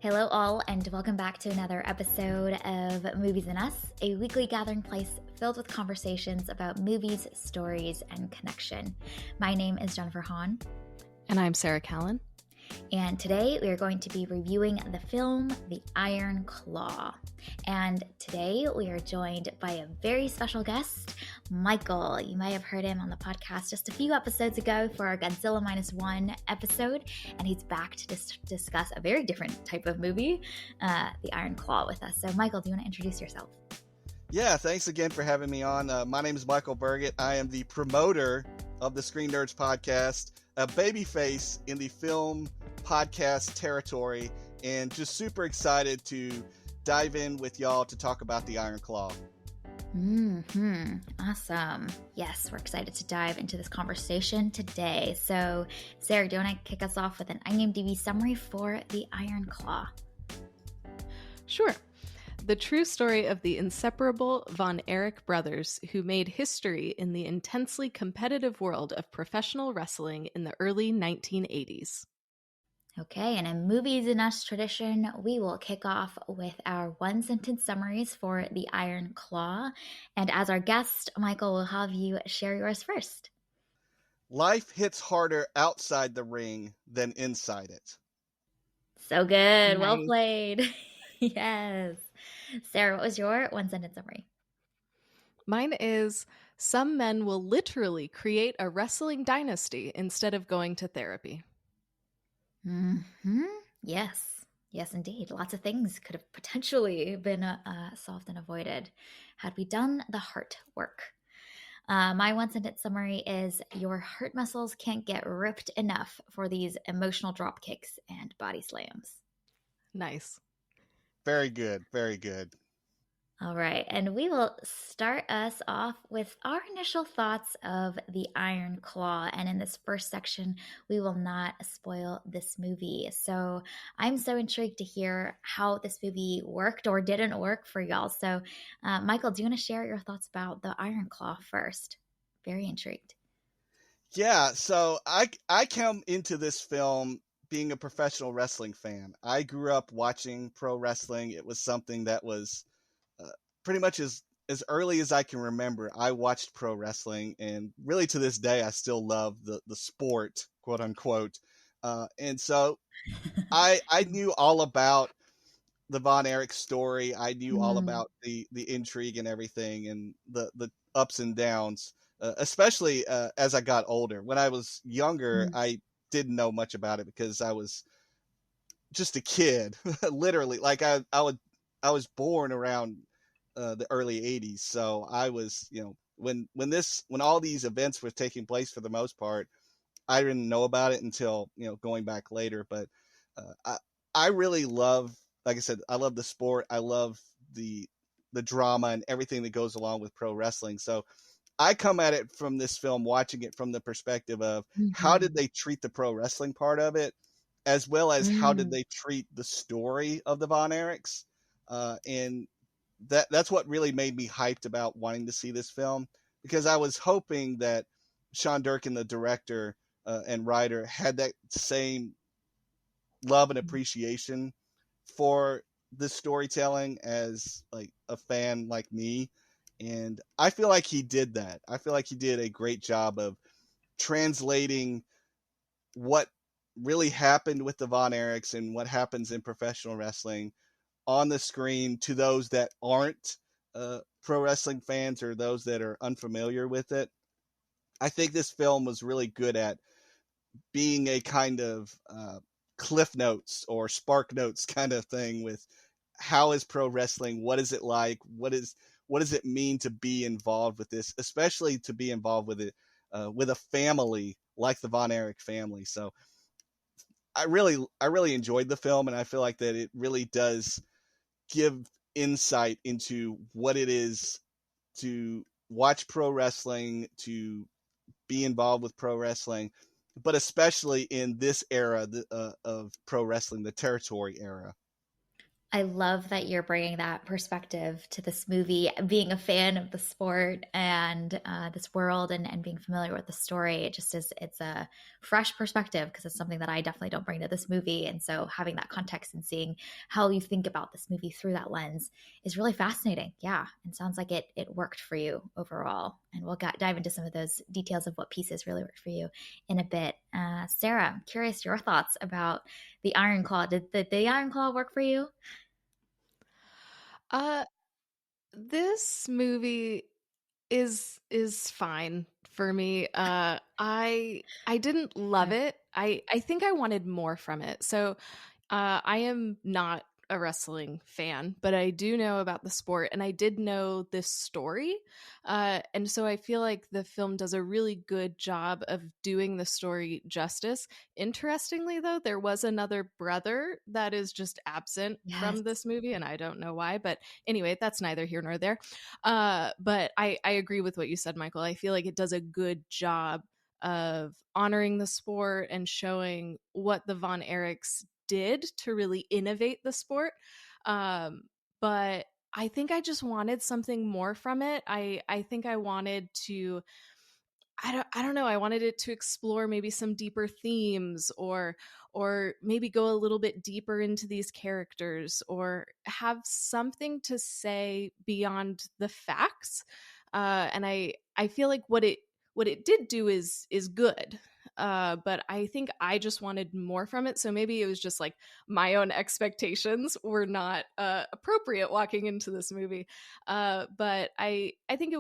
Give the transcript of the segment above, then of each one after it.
Hello, all, and welcome back to another episode of Movies and Us, a weekly gathering place filled with conversations about movies, stories, and connection. My name is Jennifer Hahn. And I'm Sarah Callan. And today we are going to be reviewing the film The Iron Claw. And today we are joined by a very special guest, Michael. You might have heard him on the podcast just a few episodes ago for our Godzilla -1 episode. And he's back to discuss a very different type of movie, The Iron Claw, with us. So Michael, do you want to introduce yourself? Yeah, thanks again for having me on. My name is Michael Burgett. I am the promoter of the Screen Nerds podcast, a babyface in the film podcast territory, and just super excited to dive in with y'all to talk about the Iron Claw. Awesome. Yes, we're excited to dive into this conversation today. So, Sarah, do you want to kick us off with an IMDb summary for the Iron Claw? Sure. The true story of the inseparable Von Erich brothers who made history in the intensely competitive world of professional wrestling in the early 1980s. Okay, and in Movies and Us tradition, we will kick off with our one-sentence summaries for The Iron Claw. And as our guest, Michael, will have you share yours first. Life hits harder outside the ring than inside it. So good. Nice. Well played. Yes. Sarah, what was your one-sentence summary? Mine is, some men will literally create a wrestling dynasty instead of going to therapy. Yes. Yes, indeed. Lots of things could have potentially been solved and avoided had we done the heart work. My one-sentence summary is, your heart muscles can't get ripped enough for these emotional drop kicks and body slams. Nice. Very good, very good. All right, and we will start us off with our initial thoughts of The Iron Claw. And in this first section, we will not spoil this movie. So I'm so intrigued to hear how this movie worked or didn't work for y'all. So Michael, do you want to share your thoughts about The Iron Claw first? Very intrigued. Yeah, so I come into this film being a professional wrestling fan. I grew up watching pro wrestling. It was something that was pretty much as early as I can remember. I watched pro wrestling, and really to this day, I still love the sport, quote unquote. And so I knew all about the Von Erich story. I knew all about the intrigue and everything, and the ups and downs, especially as I got older. When I was younger, I didn't know much about it because I was just a kid, literally. Like I was born around the early 80s. So I was, when all these events were taking place, for the most part, I didn't know about it until, going back later. But I really love, like I said, I love the sport. I love the drama and everything that goes along with pro wrestling. So I come at it from this film, watching it from the perspective of how did they treat the pro wrestling part of it, as well as how did they treat the story of the Von Erichs. And that's what really made me hyped about wanting to see this film, because I was hoping that Sean Durkin, the director and writer, had that same love and appreciation for the storytelling as like a fan like me. And I feel like he did that. I feel like he did a great job of translating what really happened with the Von Erichs and what happens in professional wrestling on the screen to those that aren't pro wrestling fans or those that are unfamiliar with it. I think this film was really good at being a kind of cliff notes or spark notes kind of thing with how is pro wrestling, what is it like, what does it mean to be involved with this, especially to be involved with it with a family like the Von Erich family. So I really enjoyed the film, and I feel like that it really does give insight into what it is to watch pro wrestling, to be involved with pro wrestling, but especially in this era of pro wrestling, the territory era. I love that you're bringing that perspective to this movie, being a fan of the sport and this world, and being familiar with the story. It just is, it's a fresh perspective because it's something that I definitely don't bring to this movie. And so having that context and seeing how you think about this movie through that lens is really fascinating. Yeah. And sounds like it worked for you overall. And we'll dive into some of those details of what pieces really worked for you in a bit. Sarah, I'm curious your thoughts about the Iron Claw. Did the Iron Claw work for you? Uh, this movie is fine for me. I didn't love it. I think I wanted more from it. So I am not a wrestling fan, but I do know about the sport and I did know this story. And so I feel like the film does a really good job of doing the story justice. Interestingly, though, there was another brother that is just absent Yes. from this movie, and I don't know why. But anyway, that's neither here nor there. But I agree with what you said, Michael. I feel like it does a good job of honoring the sport and showing what the Von Erichs did to really innovate the sport. But I think I just wanted something more from it. I think I wanted to I don't know, I wanted it to explore maybe some deeper themes or maybe go a little bit deeper into these characters or have something to say beyond the facts. And I feel like what it did do is good. But I think I just wanted more from it. So maybe it was just like my own expectations were not appropriate walking into this movie. But I think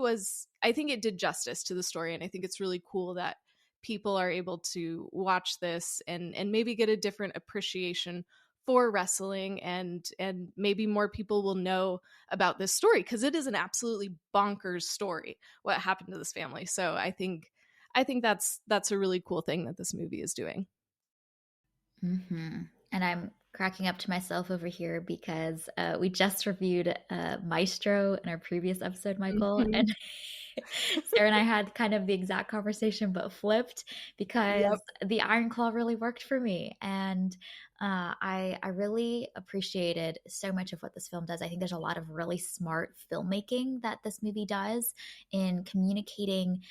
I think it did justice to the story, and I think it's really cool that people are able to watch this and maybe get a different appreciation for wrestling, and maybe more people will know about this story because it is an absolutely bonkers story what happened to this family. So I think that's a really cool thing that this movie is doing. And I'm cracking up to myself over here because we just reviewed Maestro in our previous episode, Michael. Mhm. And Sarah and I had kind of the exact conversation, but flipped because Yep. the Iron Claw really worked for me. And I really appreciated so much of what this film does. I think there's a lot of really smart filmmaking that this movie does in communicating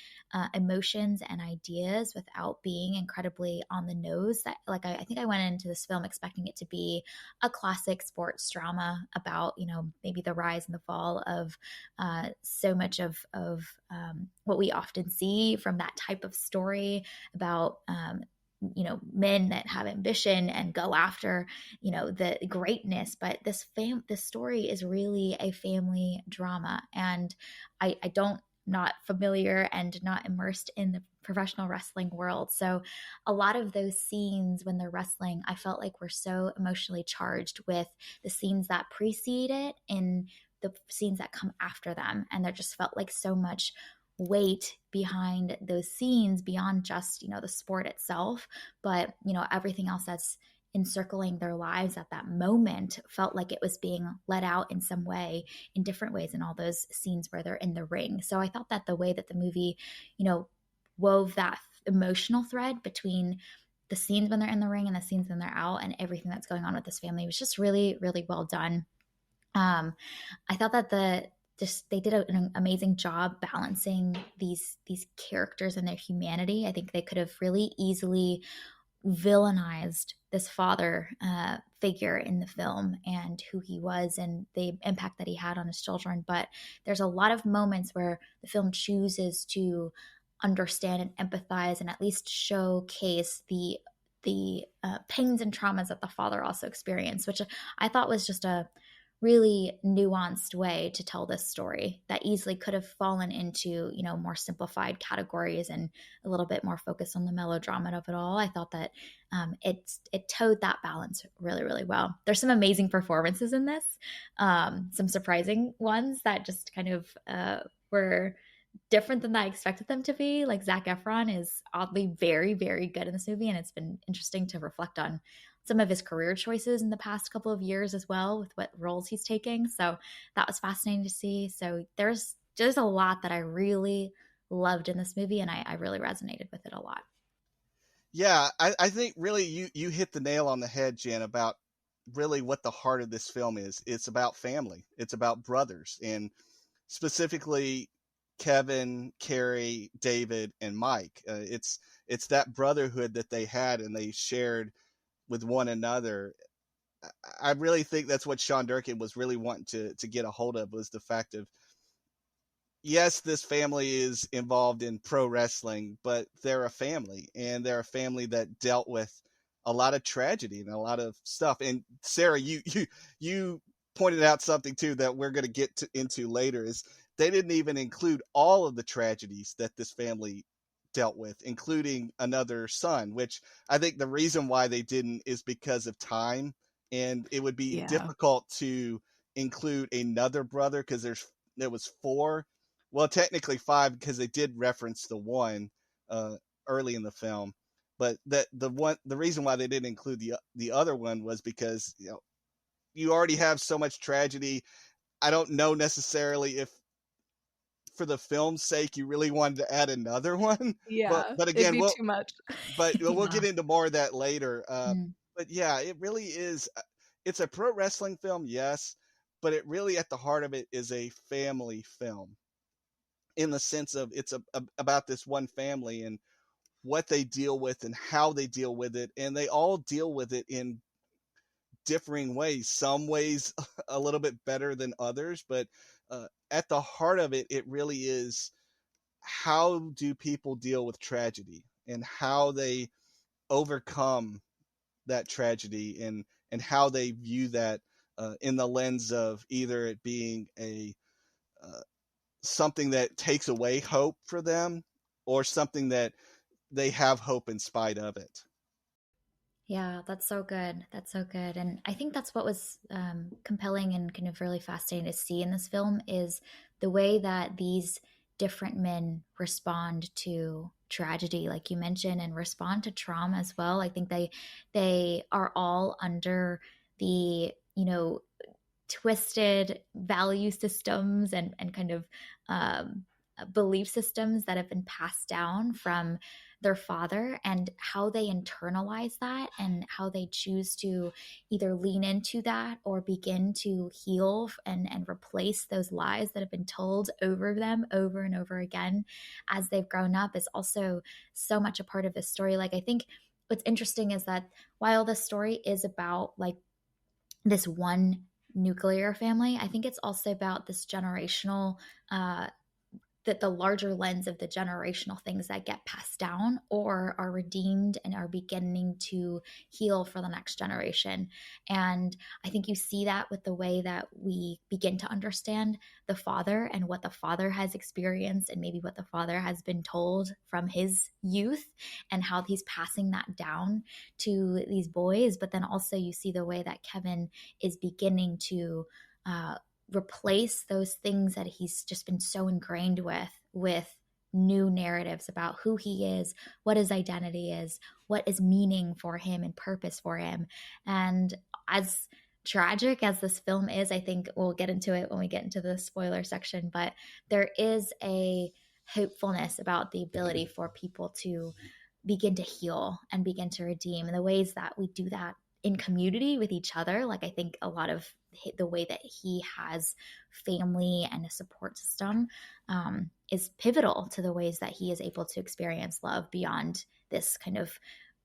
emotions and ideas without being incredibly on the nose. That, like, I think I went into this film expecting it to be a classic sports drama about, you know, maybe the rise and the fall of so much of what we often see from that type of story about you know, men that have ambition and go after, you know, the greatness. But this story is really a family drama, and I don't, not familiar and not immersed in the professional wrestling world. So a lot of those scenes when they're wrestling, I felt like were so emotionally charged with the scenes that precede it and the scenes that come after them. And there just felt like so much weight behind those scenes beyond just, you know, the sport itself, but, you know, everything else that's encircling their lives at that moment felt like it was being let out in some way, in different ways, in all those scenes where they're in the ring. So I thought that the way that the movie, you know, wove that emotional thread between the scenes when they're in the ring and the scenes when they're out and everything that's going on with this family was just really, really well done. I thought that they did an amazing job balancing these characters and their humanity. I think they could have really easily villainized this father figure in the film and who he was and the impact that he had on his children. But there's a lot of moments where the film chooses to understand and empathize and at least showcase the pains and traumas that the father also experienced, which I thought was just a really nuanced way to tell this story that easily could have fallen into, you know, more simplified categories and a little bit more focused on the melodrama of it all. I thought that it towed that balance really, really well. There's some amazing performances in this, some surprising ones that just kind of were different than I expected them to be. Like Zac Efron is oddly very, very good in this movie, and it's been interesting to reflect on some of his career choices in the past couple of years as well with what roles he's taking. So that was fascinating to see. So there's a lot that I really loved in this movie, and I really resonated with it a lot. Yeah, I think really you hit the nail on the head, Jen, about really what the heart of this film is. It's about family. It's about brothers, and specifically Kevin, Carrie, David, and Mike. It's that brotherhood that they had and they shared with one another. I really think that's what Sean Durkin was really wanting to get a hold of, was the fact of, yes, this family is involved in pro wrestling, but they're a family, and they're a family that dealt with a lot of tragedy and a lot of stuff. And Sarah, you pointed out something too that we're going to into later, is they didn't even include all of the tragedies that this family dealt with, including another son, which I think the reason why they didn't is because of time, and it would be Yeah. difficult to include another brother because there was four, well, technically five, because they did reference the one uh, early in the film. But the reason why they didn't include the other one was because you already have so much tragedy. I don't know necessarily if for the film's sake you really wanted to add another one. but Yeah, but it'd again, be too much. we'll Yeah. get into more of that later. Mm. But yeah, it really is. It's a pro wrestling film, yes, but it really at the heart of it is a family film, in the sense of it's about this one family and what they deal with and how they deal with it, and they all deal with it in differing ways, some ways a little bit better than others, but at the heart of it, it really is, how do people deal with tragedy and how they overcome that tragedy, and how they view that in the lens of either it being a uh, something that takes away hope for them, or something that they have hope in spite of it. Yeah, that's so good. That's so good. And I think that's what was compelling and kind of really fascinating to see in this film is the way that these different men respond to tragedy, like you mentioned, and respond to trauma as well. I think they are all under the, twisted value systems and kind of um, belief systems that have been passed down from their father, and how they internalize that and how they choose to either lean into that or begin to heal and replace those lies that have been told over them over and over again as they've grown up is also so much a part of this story. Like, I think what's interesting is that while the story is about like this one nuclear family, I think it's also about this generational that the larger lens of the generational things that get passed down or are redeemed and are beginning to heal for the next generation. And I think you see that with the way that we begin to understand the father and what the father has experienced and maybe what the father has been told from his youth and how he's passing that down to these boys. But then also you see the way that Kevin is beginning to replace those things that he's just been so ingrained with new narratives about who he is, what his identity is, what is meaning for him and purpose for him. And as tragic as this film is, I think we'll get into it when we get into the spoiler section, but there is a hopefulness about the ability for people to begin to heal and begin to redeem, and the ways that we do that in community with each other. Like, I think a lot of the way that he has family and a support system is pivotal to the ways that he is able to experience love beyond this kind of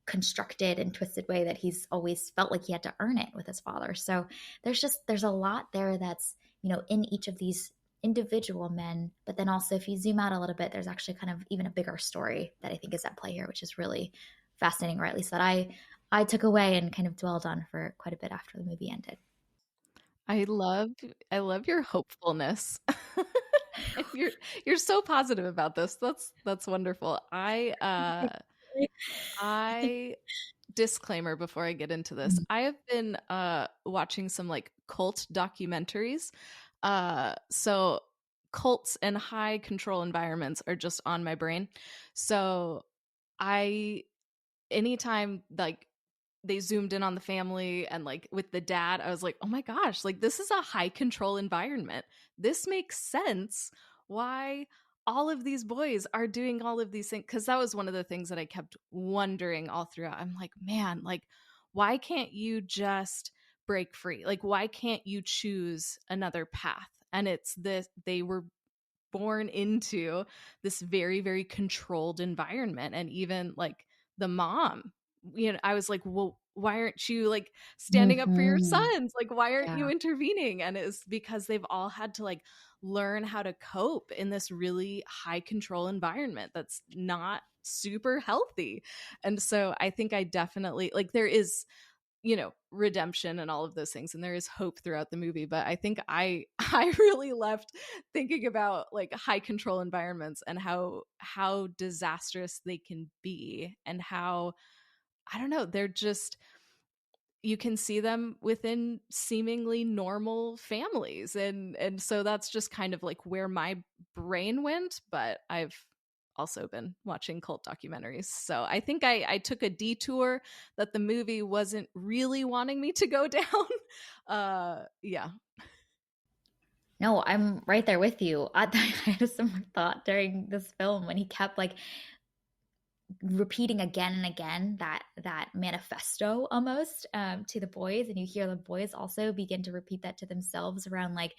constructed and twisted way that he's always felt like he had to earn it with his father. So there's a lot there that's, in each of these individual men, but then also if you zoom out a little bit, there's actually kind of even a bigger story that I think is at play here, which is really fascinating, or at least that I took away and kind of dwelled on for quite a bit after the movie ended. I love I love your hopefulness. And you're so positive about this. That's wonderful. I disclaimer before I get into this. I have been watching some like cult documentaries. So cults and high control environments are just on my brain. So I anytime like they zoomed in on the family and like with the dad, I was like, oh my gosh, like this is a high control environment. This makes sense why all of these boys are doing all of these things. Cause that was one of the things that I kept wondering all throughout. I'm like, man, like, why can't you just break free? Like, why can't you choose another path? And it's this, they were born into this very, very controlled environment. And even like the mom, I was like, well, why aren't you like standing up for your Mhm. sons? Like, why aren't you Yeah. intervening? And it's because they've all had to like learn how to cope in this really high control environment that's not super healthy. And so I think I definitely like, there is, redemption and all of those things, and there is hope throughout the movie, but I think I I really left thinking about like high control environments and how disastrous they can be, and how, I don't know, they're just, you can see them within seemingly normal families, and so that's just kind of like where my brain went. But I've also been watching cult documentaries, so I think I took a detour that the movie wasn't really wanting me to go down. Yeah. No, I'm right there with you. I had a similar thought during this film when he kept like repeating again and again that manifesto almost, to the boys, and you hear the boys also begin to repeat that to themselves around like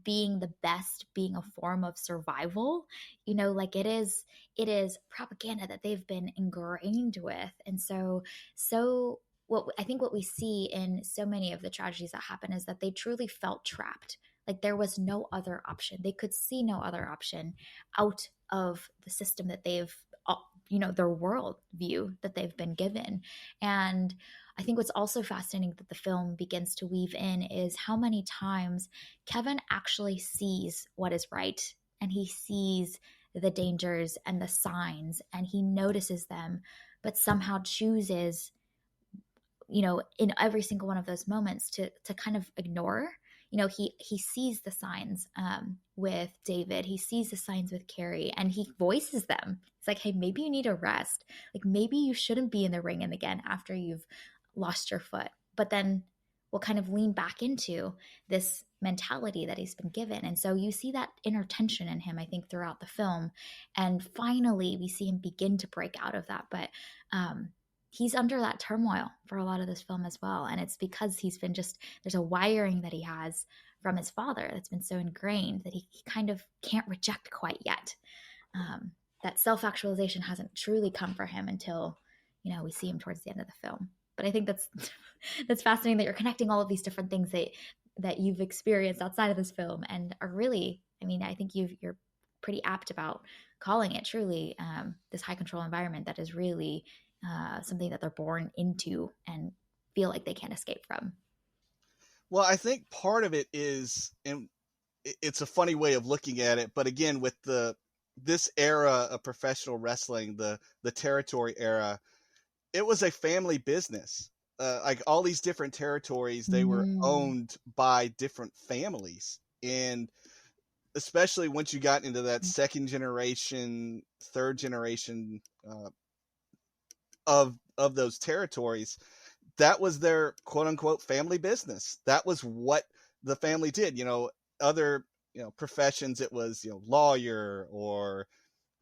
being the best, being a form of survival. Like it is propaganda that they've been ingrained with. And so what we see in so many of the tragedies that happen is that they truly felt trapped. Like there was no other option. They could see no other option out of the system that they've, their world view that they've been given. And I think what's also fascinating that the film begins to weave in is how many times Kevin actually sees what is right, and he sees the dangers and the signs, and he notices them, but somehow chooses, in every single one of those moments to kind of ignore. He sees the signs, with David. He sees the signs with Carrie, and he voices them. It's like, hey, maybe you need a rest. Like maybe you shouldn't be in the ring and again after you've lost your foot. But then we'll kind of lean back into this mentality that he's been given. And so you see that inner tension in him, I think, throughout the film. And finally, we see him begin to break out of that. But he's under that turmoil for a lot of this film as well. And it's because there's a wiring that he has from his father that's been so ingrained that he kind of can't reject quite yet. That self-actualization hasn't truly come for him until, we see him towards the end of the film. But I think that's that's fascinating that you're connecting all of these different things that you've experienced outside of this film and are really, I think you're pretty apt about calling it truly, this high control environment that is really something that they're born into and feel like they can't escape from. Well, I think part of it is, and it's a funny way of looking at it, but again, with this era of professional wrestling, the territory era, it was a family business. Like all these different territories, they were Mm. owned by different families, and especially once you got into that second generation, third generation, of those territories, that was their quote unquote family business. That was what the family did. Other professions, it was lawyer or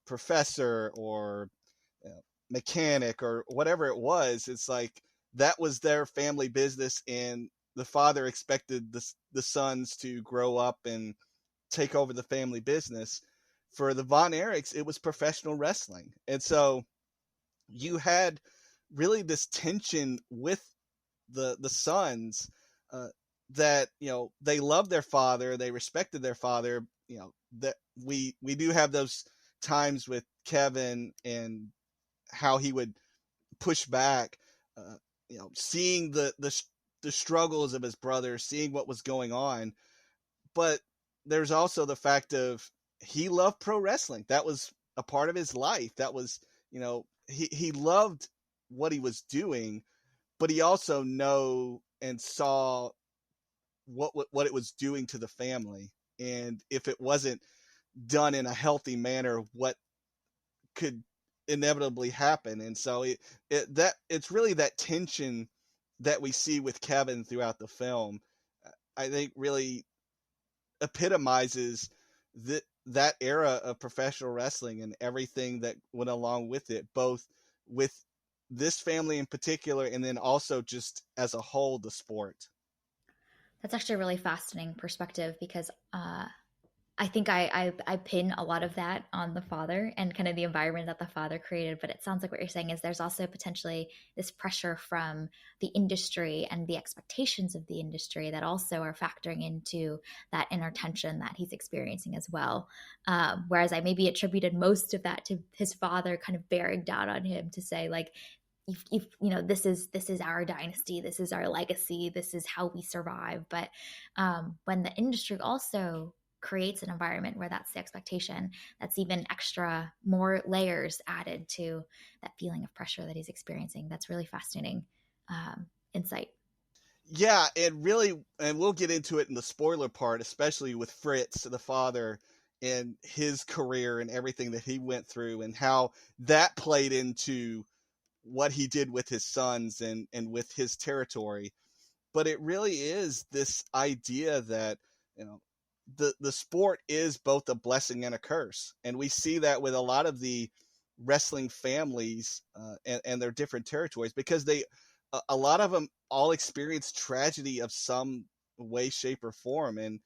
professor or mechanic or whatever it was. It's like that was their family business, and the father expected the sons to grow up and take over the family business. For the Von Erichs, it was professional wrestling, and so you had really this tension with the sons, that they loved their father, they respected their father. That we do have those times with Kevin and how he would push back, uh, seeing the struggles of his brother, seeing what was going on. But there's also the fact of he loved pro wrestling. That was a part of his life. That was, he loved what he was doing, but he also know and saw what it was doing to the family, and if it wasn't done in a healthy manner, what could inevitably happen. And so it's really that tension that we see with Kevin throughout the film, I think really epitomizes that era of professional wrestling and everything that went along with it, both with this family in particular and then also just as a whole the sport. That's actually a really fascinating perspective because I think I pin a lot of that on the father and kind of the environment that the father created. But it sounds like what you're saying is there's also potentially this pressure from the industry and the expectations of the industry that also are factoring into that inner tension that he's experiencing as well. Whereas I maybe attributed most of that to his father kind of bearing down on him to say like, if you know, this is our dynasty, this is our legacy, this is how we survive. But when the industry also creates an environment where that's the expectation, that's even extra more layers added to that feeling of pressure that he's experiencing. That's really fascinating insight. Yeah, and we'll get into it in the spoiler part, especially with Fritz, the father, and his career and everything that he went through and how that played into what he did with his sons and with his territory. But it really is this idea that, you know, the sport is both a blessing and a curse. And we see that with a lot of the wrestling families and their different territories, because a lot of them all experience tragedy of some way, shape, or form. And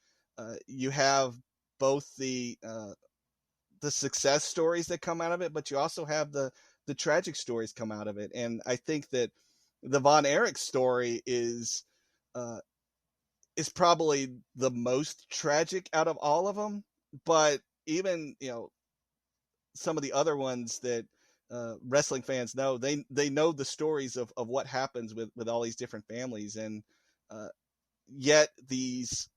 you have both the success stories that come out of it, but you also have the tragic stories come out of it. And I think that the Von Erich story uh, is probably the most tragic out of all of them. But even, you know, some of the other ones that wrestling fans know, they know the stories of what happens with all these different families. And uh, yet these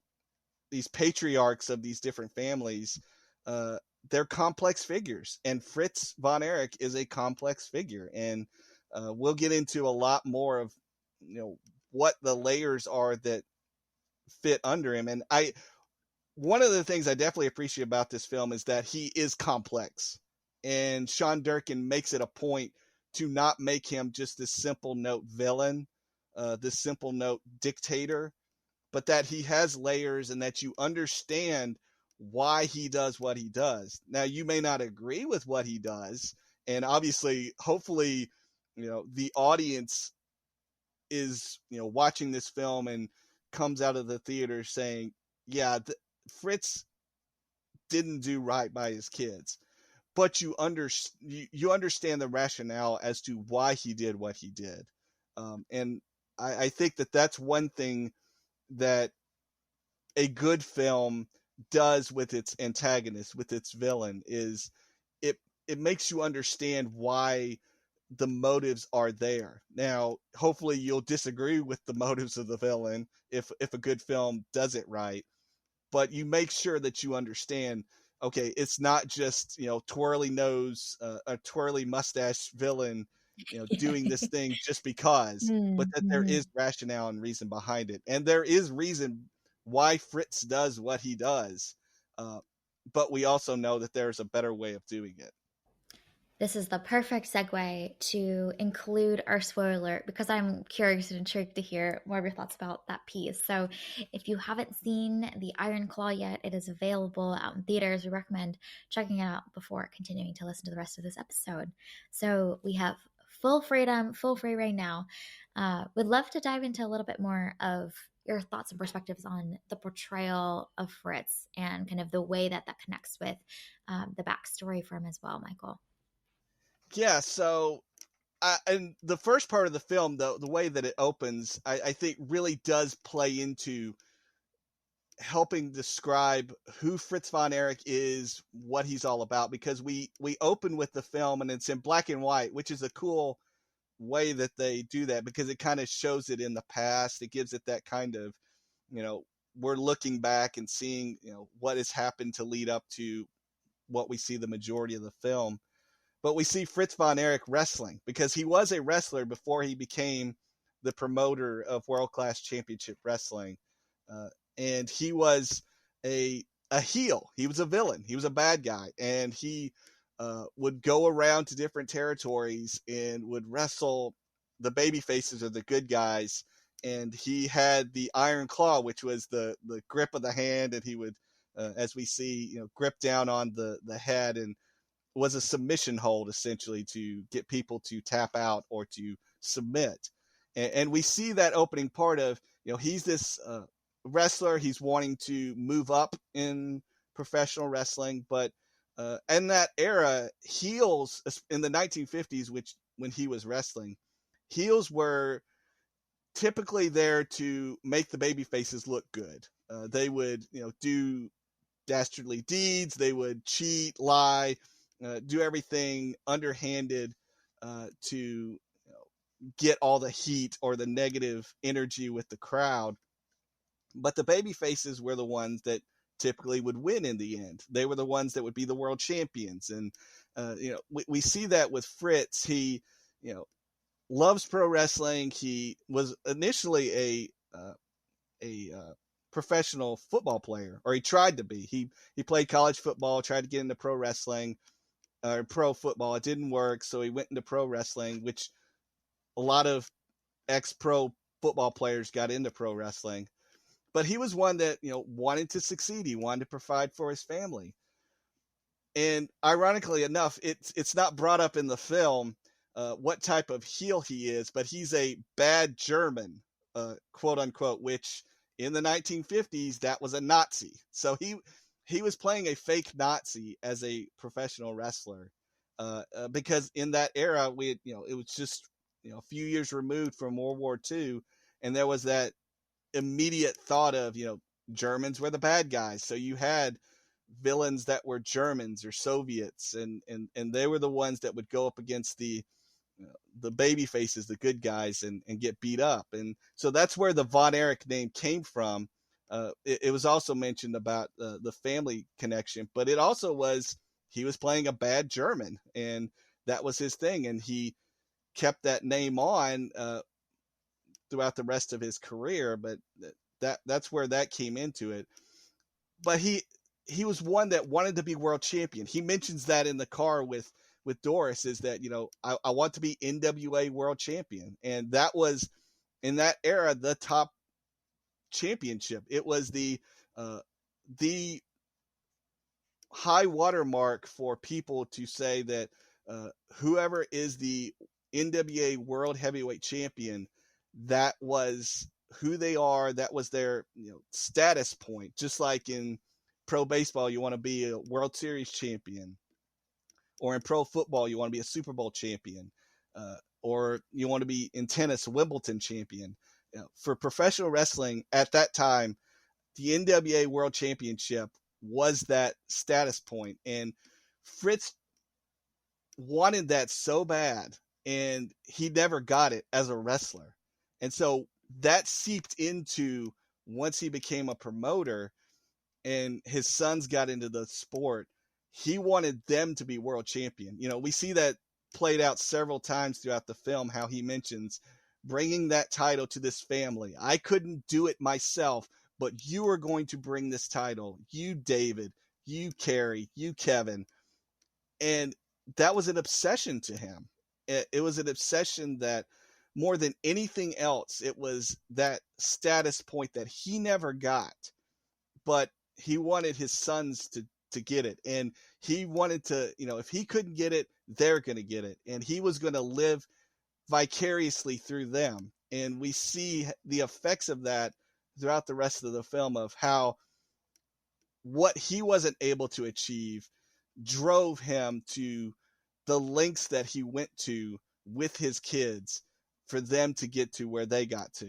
patriarchs of these different families, uh, they're complex figures, and Fritz von Erich is a complex figure. And we'll get into a lot more of, you know, what the layers are that fit under him. And one of the things I definitely appreciate about this film is that he is complex, and Sean Durkin makes it a point to not make him just this simple note villain, this simple note dictator, but that he has layers and that you understand why he does what he does. Now, you may not agree with what he does, and obviously, hopefully, you know, the audience is, you know, watching this film and comes out of the theater saying, yeah, Fritz didn't do right by his kids. But you understand the rationale as to why he did what he did. And I think that that's one thing that a good film does with its antagonist, with its villain, is it it makes you understand why the motives are there. Now, hopefully you'll disagree with the motives of the villain if a good film does it right, but you make sure that you understand, okay, it's not just, you know, twirly nose, a twirly mustache villain, you know, doing this thing just because, but that there Mm-hmm. is rationale and reason behind it. And there is reason why Fritz does what he does. Uh, but we also know that there's a better way of doing it. This is the perfect segue to include our spoiler alert because I'm curious and intrigued to hear more of your thoughts about that piece. So, if you haven't seen The Iron Claw yet, it is available out in theaters. We recommend checking it out before continuing to listen to the rest of this episode. So, we have full freedom, full free right now. Would love to dive into a little bit more of your thoughts and perspectives on the portrayal of Fritz and kind of the way that that connects with the backstory for him as well, Michael. Yeah, so and the first part of the film, the way that it opens, I think really does play into helping describe who Fritz von Erich is, what he's all about, because we open with the film and it's in black and white, which is a cool way that they do that because it kind of shows it in the past. It gives it that kind of, you know, we're looking back and seeing, you know, what has happened to lead up to what we see the majority of the film. But we see Fritz von Erich wrestling because he was a wrestler before he became the promoter of World Class Championship Wrestling. Uh, and he was a heel. He was a villain. He was a bad guy. And he would go around to different territories and would wrestle the baby faces or the good guys. And he had the Iron Claw, which was the grip of the hand. And he would, as we see, you know, grip down on the head, and was a submission hold essentially to get people to tap out or to submit. And we see that opening part of, you know, he's this wrestler. He's wanting to move up in professional wrestling, but in that era, heels in the 1950s, which when he was wrestling, heels were typically there to make the baby faces look good. They would, do dastardly deeds. They would cheat, lie, do everything underhanded to get all the heat or the negative energy with the crowd. But the baby faces were the ones that typically would win in the end. They were the ones that would be the world champions. And, we see that with Fritz. He, loves pro wrestling. He was initially a professional football player, or he tried to be. He played college football, tried to get into pro wrestling or pro football. It didn't work, so he went into pro wrestling, which a lot of ex-pro football players got into pro wrestling. But he was one that, wanted to succeed. He wanted to provide for his family. And ironically enough, it's not brought up in the film what type of heel he is, but he's a bad German, quote unquote, which in the 1950s, that was a Nazi. So he was playing a fake Nazi as a professional wrestler because in that era, it was just, a few years removed from World War II. And there was that immediate thought of, Germans were the bad guys. So you had villains that were Germans or Soviets, and they were the ones that would go up against the baby faces, the good guys, and get beat up. And so that's where the Von Erich name came from. It was also mentioned about the family connection, but it also was he was playing a bad German, and that was his thing. And he kept that name on throughout the rest of his career, but that's where that came into it. But he was one that wanted to be world champion. He mentions that in the car with Doris, is that, I want to be NWA world champion. And that was in that era, the top championship. It was the high watermark for people to say that whoever is the NWA world heavyweight champion, that was who they are. That was their status point. Just like in pro baseball, you want to be a World Series champion, or in pro football, you want to be a Super Bowl champion, or you want to be in tennis, Wimbledon champion. For professional wrestling at that time, the NWA World Championship was that status point, and Fritz wanted that so bad, and he never got it as a wrestler. And so that seeped into, once he became a promoter and his sons got into the sport, he wanted them to be world champion. We see that played out several times throughout the film, how he mentions bringing that title to this family. I couldn't do it myself, but you are going to bring this title. You, David, you, Carrie, you, Kevin. And that was an obsession to him. It was an obsession that more than anything else, it was that status point that he never got, but he wanted his sons to get it. And he wanted to, if he couldn't get it, they're going to get it. And he was going to live vicariously through them. And we see the effects of that throughout the rest of the film, of how what he wasn't able to achieve drove him to the lengths that he went to with his kids for them to get to where they got to.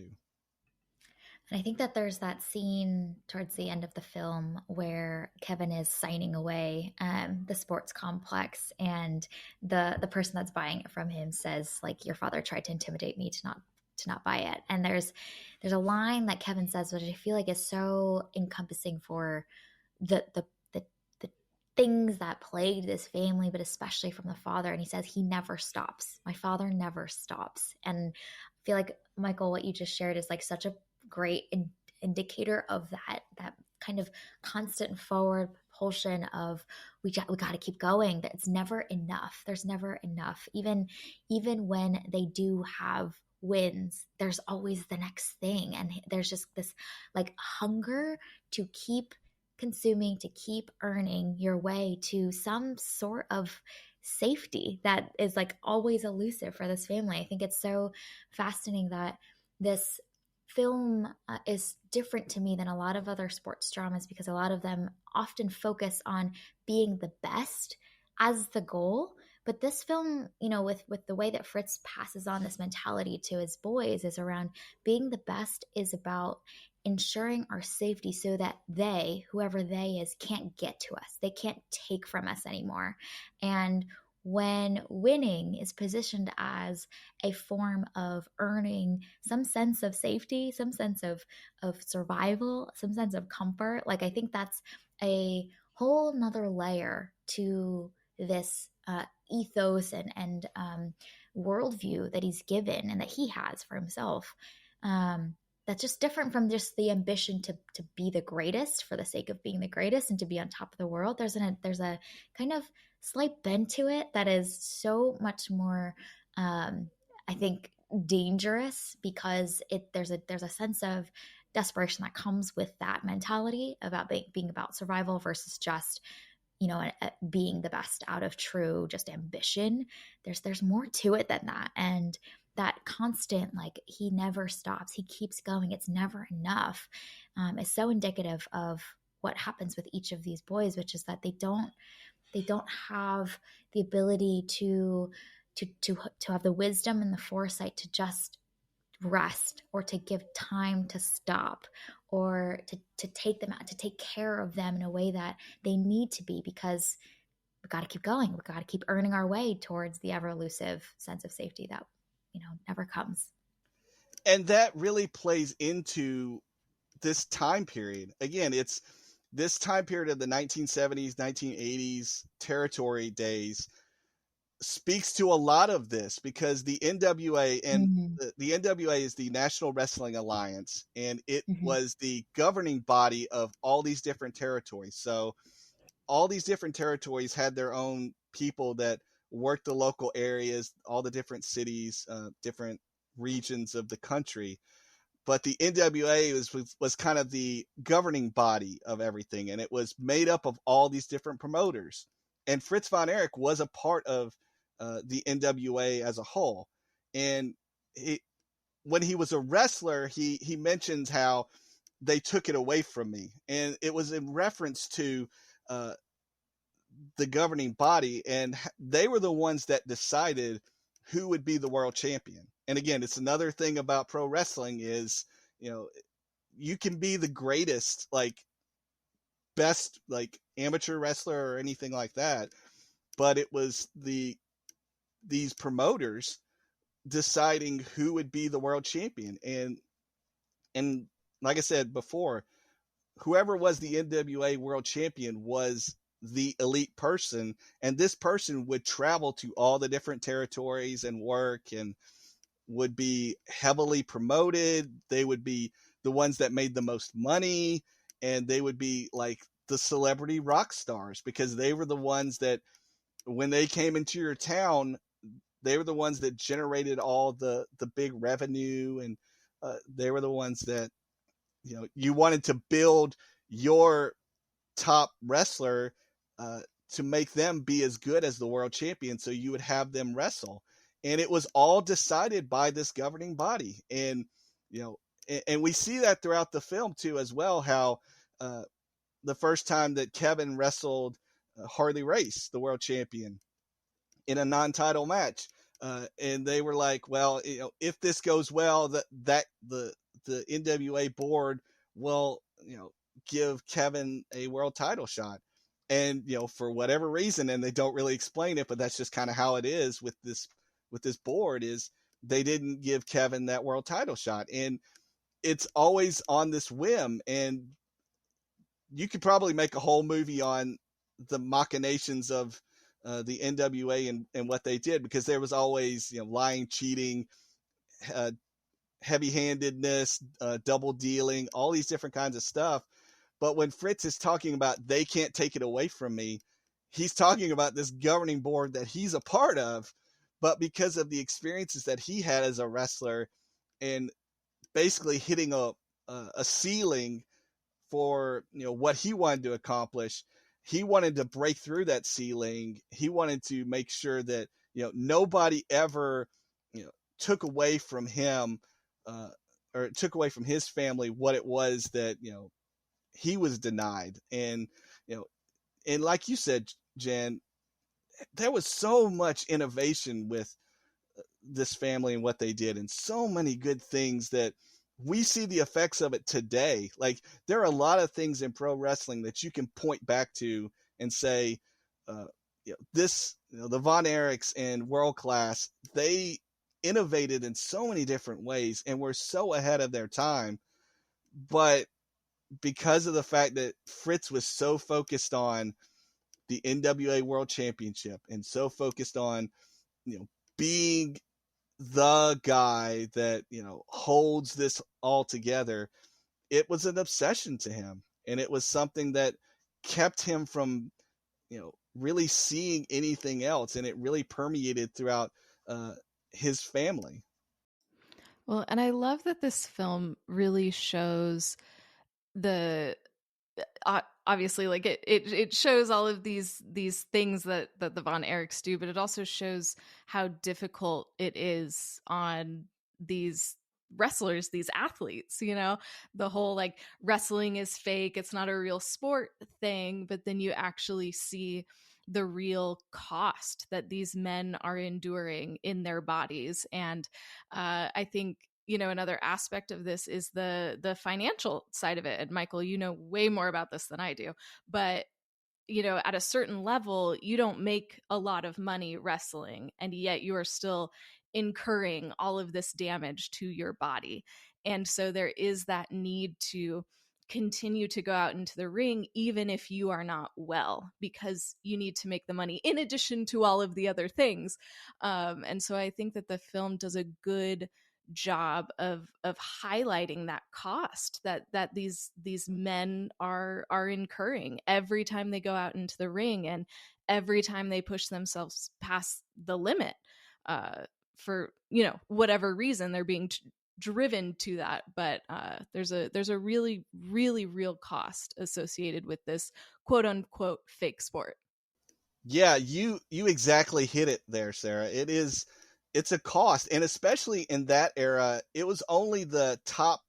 And I think that there's that scene towards the end of the film where Kevin is signing away the sports complex, and the person that's buying it from him says, like, your father tried to intimidate me to not buy it. And there's a line that Kevin says, which I feel like is so encompassing for the things that plagued this family, but especially from the father. And he says, he never stops. My father never stops. And I feel like, Michael, what you just shared is like such a great indicator of that kind of constant forward propulsion of we got to keep going. That it's never enough. There's never enough. Even when they do have wins, there's always the next thing. And there's just this like hunger to keep consuming, to keep earning your way to some sort of safety that is like always elusive for this family. I think it's so fascinating that this film is different to me than a lot of other sports dramas, because a lot of them often focus on being the best as the goal. But this film, with the way that Fritz passes on this mentality to his boys, is around being the best, is about ensuring our safety so that they, whoever they is, can't get to us. They can't take from us anymore. And when winning is positioned as a form of earning some sense of safety, some sense of survival, some sense of comfort, like I think that's a whole nother layer to this ethos and worldview that he's given and that he has for himself. That's just different from just the ambition to be the greatest for the sake of being the greatest and to be on top of the world. There's a kind of slight bend to it that is so much more, I think, dangerous, because there's a sense of desperation that comes with that mentality about being about survival versus just being the best out of true just ambition. There's more to it than that, and that constant, like, he never stops, he keeps going, it's never enough, is so indicative of what happens with each of these boys, which is that they don't have the ability to have the wisdom and the foresight to just rest, or to give time to stop, or to take them out, to take care of them in a way that they need to be, because we got to keep going. We got to keep earning our way towards the ever elusive sense of safety that never comes. And that really plays into this time period. Again, it's this time period of the 1970s, 1980s territory days speaks to a lot of this, because the NWA and the NWA is the National Wrestling Alliance, and it was the governing body of all these different territories. So all these different territories had their own people that worked the local areas, all the different cities, different regions of the country. But the NWA was kind of the governing body of everything, and it was made up of all these different promoters. And Fritz von Erich was a part of the NWA as a whole. And when he was a wrestler, he mentions how they took it away from me, and it was in reference to the governing body, and they were the ones that decided who would be the world champion. And again, it's another thing about pro wrestling is, you can be the greatest, like best, like amateur wrestler or anything like that, but it was these promoters deciding who would be the world champion. And like I said before, whoever was the NWA world champion was the elite person, and this person would travel to all the different territories and work, and would be heavily promoted. They would be the ones that made the most money, and they would be like the celebrity rock stars, because they were the ones that, when they came into your town, they were the ones that generated all the big revenue, and they were the ones that, you wanted to build your top wrestler to make them be as good as the world champion, so you would have them wrestle. And it was all decided by this governing body. And and we see that throughout the film too, as well, how the first time that Kevin wrestled Harley Race, the world champion, in a non-title match, and they were like, well, if this goes well, that the NWA board will give Kevin a world title shot. And for whatever reason, and they don't really explain it, but that's just kind of how it is with this board, is they didn't give Kevin that world title shot. And it's always on this whim, and you could probably make a whole movie on the machinations of the NWA and what they did, because there was always lying, cheating, heavy-handedness, double dealing, all these different kinds of stuff. But when Fritz is talking about they can't take it away from me, he's talking about this governing board that he's a part of, but because of the experiences that he had as a wrestler, and basically hitting a ceiling for what he wanted to accomplish, he wanted to break through that ceiling. He wanted to make sure that nobody ever took away from him or it took away from his family what it was that, he was denied. And, and like you said, Jen, there was so much innovation with this family and what they did, and so many good things that we see the effects of it today. Like, there are a lot of things in pro wrestling that you can point back to and say, uh, the Von Erichs and World Class, they innovated in so many different ways and were so ahead of their time. But because of the fact that Fritz was so focused on the NWA World Championship and so focused on, being the guy that, holds this all together, it was an obsession to him. And it was something that kept him from, really seeing anything else. And it really permeated throughout his family. Well, and I love that this film really shows the obviously, like, it shows all of these things that the Von Erichs do, but it also shows how difficult it is on these wrestlers, these athletes, the whole like wrestling is fake, it's not a real sport thing. But then you actually see the real cost that these men are enduring in their bodies. And I think another aspect of this is the financial side of it. And Michael, you know way more about this than I do, but at a certain level, you don't make a lot of money wrestling, and yet you are still incurring all of this damage to your body. And so there is that need to continue to go out into the ring, even if you are not well, because you need to make the money in addition to all of the other things. And so I think that the film does a good job of highlighting that cost that these men are incurring every time they go out into the ring, and every time they push themselves past the limit, for whatever reason they're being driven to that. But there's a really, really real cost associated with this quote unquote fake sport. Yeah, you exactly hit it there, Sarah. It's a cost, and especially in that era, it was only the top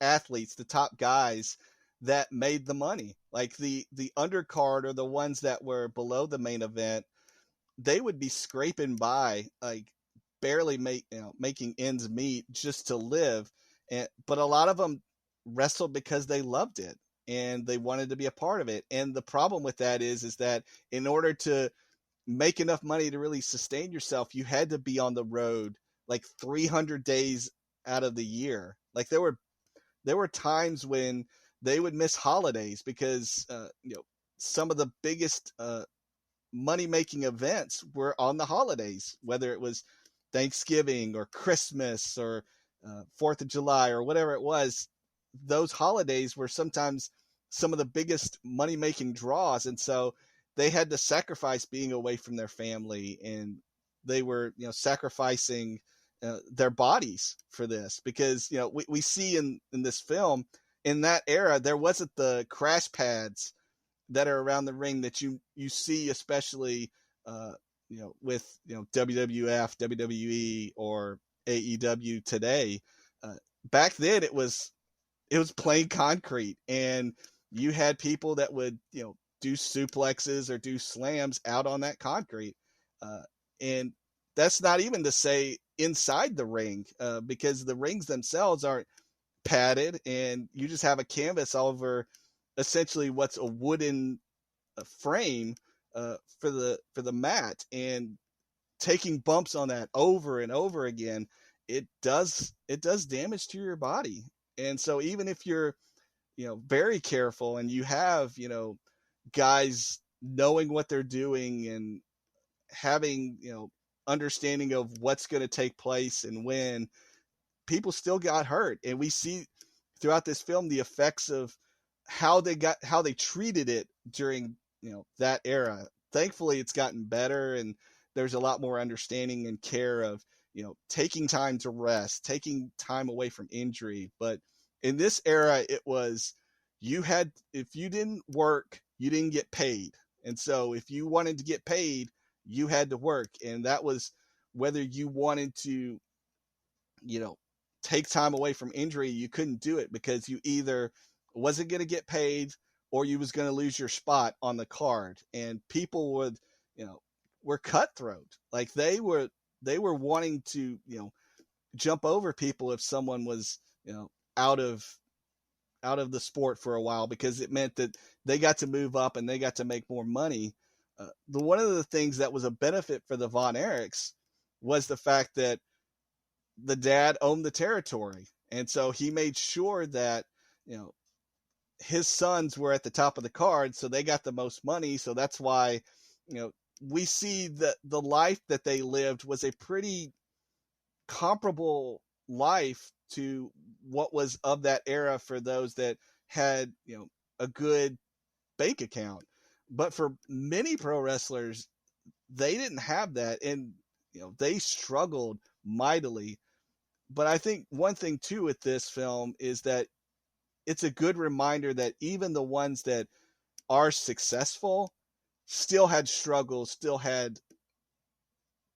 athletes, the top guys, that made the money. Like, the undercard, or the ones that were below the main event, they would be scraping by, like, barely making ends meet just to live. But a lot of them wrestled because they loved it and they wanted to be a part of it. And the problem with that is that in order to make enough money to really sustain yourself, you had to be on the road like 300 days out of the year. Like, there were times when they would miss holidays because some of the biggest money making events were on the holidays, whether it was Thanksgiving or Christmas or 4th of July or whatever it was. Those holidays were sometimes some of the biggest money making draws. And so they had to sacrifice being away from their family, and they were, sacrificing their bodies for this, because, we see in this film, in that era, there wasn't the crash pads that are around the ring that you see, especially, with, WWF, WWE, or AEW today. Back then it was plain concrete, and you had people that would, do suplexes or do slams out on that concrete. And that's not even to say inside the ring, because the rings themselves aren't padded, and you just have a canvas over essentially what's a wooden frame for the mat. And taking bumps on that over and over again, it does damage to your body. And so even if you're, very careful, and you have, guys knowing what they're doing and having, understanding of what's going to take place and when, people still got hurt. And we see throughout this film the effects of how they treated it during, that era. Thankfully it's gotten better, and there's a lot more understanding and care of, taking time to rest, taking time away from injury. But in this era, it was, if you didn't work, you didn't get paid. And so if you wanted to get paid, you had to work. And that was whether you wanted to, take time away from injury, you couldn't do it because you either wasn't going to get paid or you was going to lose your spot on the card. And people would, were cutthroat. Like they were wanting to, jump over people if someone was, out of the sport for a while, because it meant that they got to move up and they got to make more money. One of the things that was a benefit for the Von Erichs was the fact that the dad owned the territory. And so he made sure that, his sons were at the top of the card, so they got the most money. So that's why, we see that the life that they lived was a pretty comparable life to what was of that era for those that had, a good bank account. But for many pro wrestlers, they didn't have that, and they struggled mightily. But I think one thing too with this film is that it's a good reminder that even the ones that are successful still had struggles, still had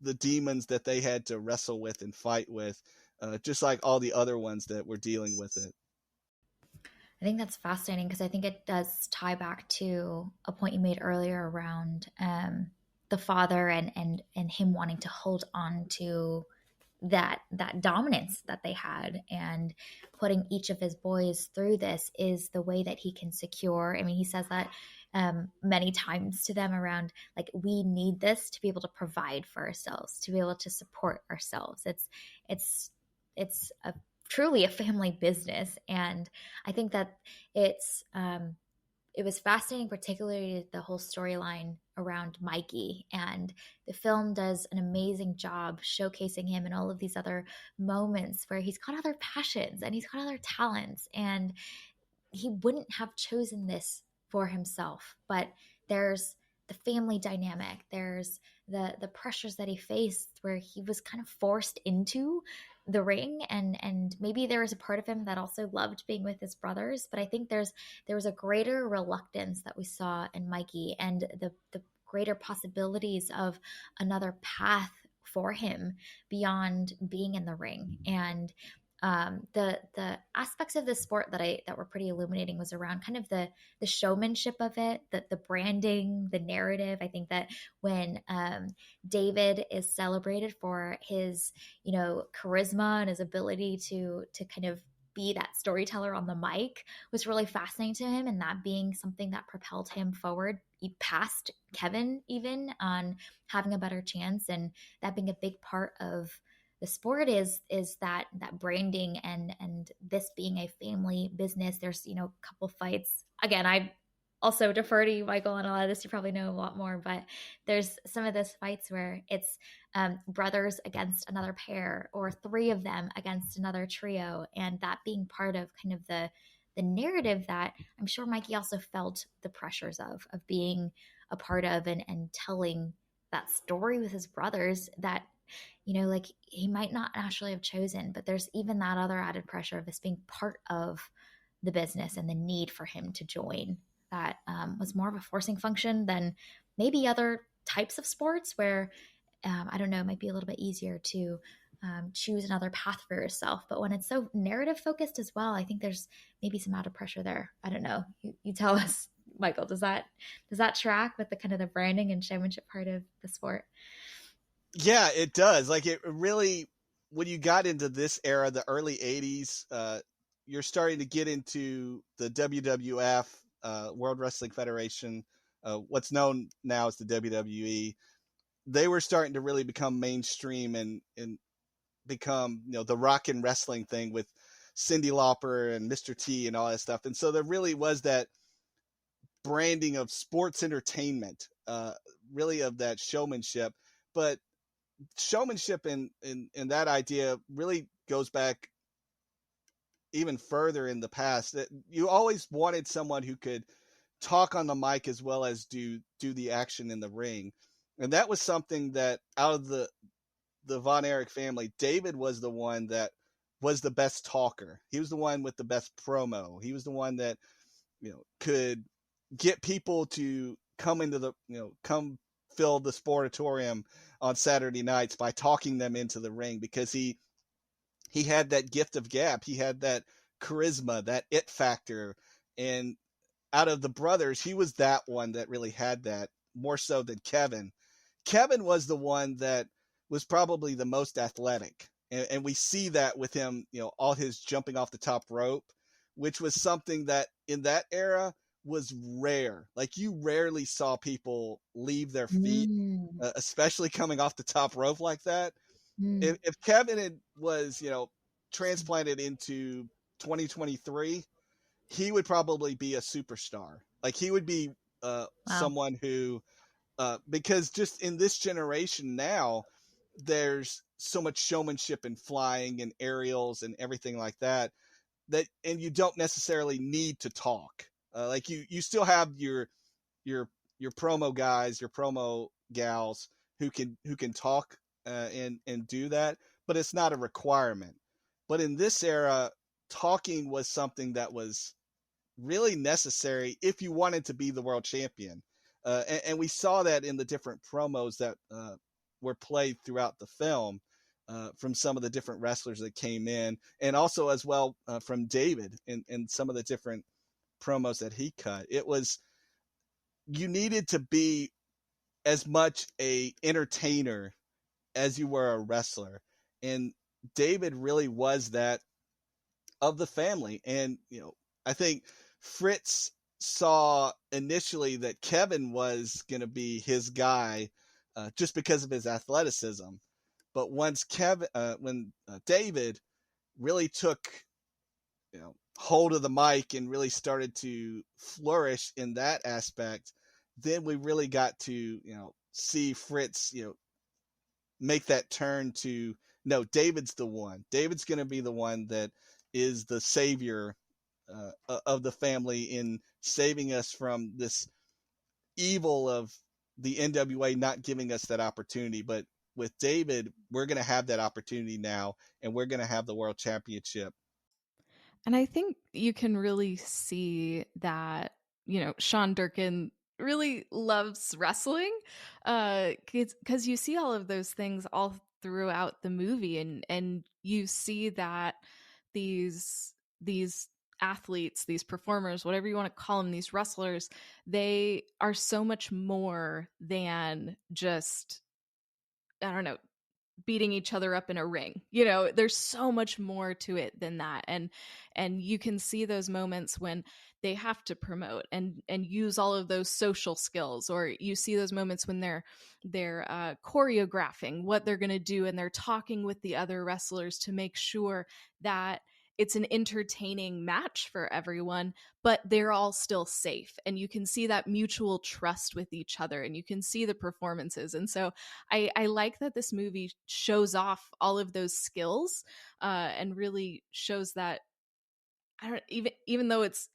the demons that they had to wrestle with and fight with, just like all the other ones that were dealing with it. I think that's fascinating because I think it does tie back to a point you made earlier around the father and him wanting to hold on to that dominance that they had, and putting each of his boys through this is the way that he can secure. I mean, he says that many times to them around, like, we need this to be able to provide for ourselves, to be able to support ourselves. It's truly a family business. And I think that it was fascinating, particularly the whole storyline around Mikey. And the film does an amazing job showcasing him in all of these other moments where he's got other passions and he's got other talents. And he wouldn't have chosen this for himself. But there's the family dynamic. There's the pressures that he faced where he was kind of forced into the ring, and maybe there was a part of him that also loved being with his brothers. But I think there was a greater reluctance that we saw in Mikey, and the greater possibilities of another path for him beyond being in the ring. And the aspects of the sport that were pretty illuminating was around kind of the showmanship of it, the branding, the narrative. I think that when David is celebrated for his charisma and his ability to kind of be that storyteller on the mic was really fascinating to him, and that being something that propelled him forward past Kevin, even on having a better chance, and that being a big part of the sport is that branding and this being a family business. There's a couple fights. Again, I also defer to you, Michael, and a lot of this you probably know a lot more, but there's some of those fights where it's brothers against another pair, or three of them against another trio, and that being part of kind of the narrative that I'm sure Mikey also felt the pressures of being a part of, and telling that story with his brothers that like he might not actually have chosen. But there's even that other added pressure of this being part of the business and the need for him to join. That was more of a forcing function than maybe other types of sports where, I don't know, it might be a little bit easier to choose another path for yourself. But when it's so narrative focused as well, I think there's maybe some added pressure there. I don't know. You tell us, Michael, does that track with the kind of the branding and showmanship part of the sport? Yeah, it does. Like, it really, when you got into this era, the early 80s, you're starting to get into the WWF, World Wrestling Federation, what's known now as the WWE. They were starting to really become mainstream and become, the rock and wrestling thing with Cyndi Lauper and Mr. T and all that stuff. And so there really was that branding of sports entertainment, really of that showmanship. But showmanship in that idea really goes back even further in the past. That you always wanted someone who could talk on the mic as well as do the action in the ring. And that was something that out of the Von Erich family, David was the one that was the best talker. He was the one with the best promo. He was the one that, could get people to come into the, come fill the sportatorium on Saturday nights by talking them into the ring, because he he had that gift of gab. He had that charisma, that it factor. And out of the brothers, he was that one that really had that more so than Kevin. Kevin was the one that was probably the most athletic. And we see that with him, all his jumping off the top rope, which was something that in that era was rare. Like you rarely saw people leave their feet, Mm. especially coming off the top rope like that. Mm. If Kevin was, transplanted into 2023, he would probably be a superstar. Like he would be Wow. someone who, because just in this generation now, there's so much showmanship and flying and aerials and everything like that, and you don't necessarily need to talk. Like you still have your your promo guys, your promo gals who can talk and do that, but it's not a requirement. But in this era, talking was something that was really necessary if you wanted to be the world champion. And we saw that in the different promos that were played throughout the film from some of the different wrestlers that came in, and also as well from David and some of the different promos that he cut. It was, you needed to be as much a entertainer as you were a wrestler, and David really was that of the family. And I think Fritz saw initially that Kevin was going to be his guy just because of his athleticism. But once when David really took hold of the mic and really started to flourish in that aspect, then we really got to see Fritz make that turn to, no, David's the one. David's going to be the one that is the savior of the family in saving us from this evil of the NWA not giving us that opportunity. But with David, we're going to have that opportunity now, and we're going to have the world championship. And I think you can really see that, Sean Durkin really loves wrestling, because you see all of those things all throughout the movie, and you see that these athletes, these performers, whatever you want to call them, these wrestlers, they are so much more than just, I don't know, beating each other up in a ring. There's so much more to it than that. And you can see those moments when they have to promote and use all of those social skills, or you see those moments when they're choreographing what they're going to do, and they're talking with the other wrestlers to make sure that it's an entertaining match for everyone, but they're all still safe. And you can see that mutual trust with each other, and you can see the performances. And so I like that this movie shows off all of those skills, and really shows that, I don't, even though it's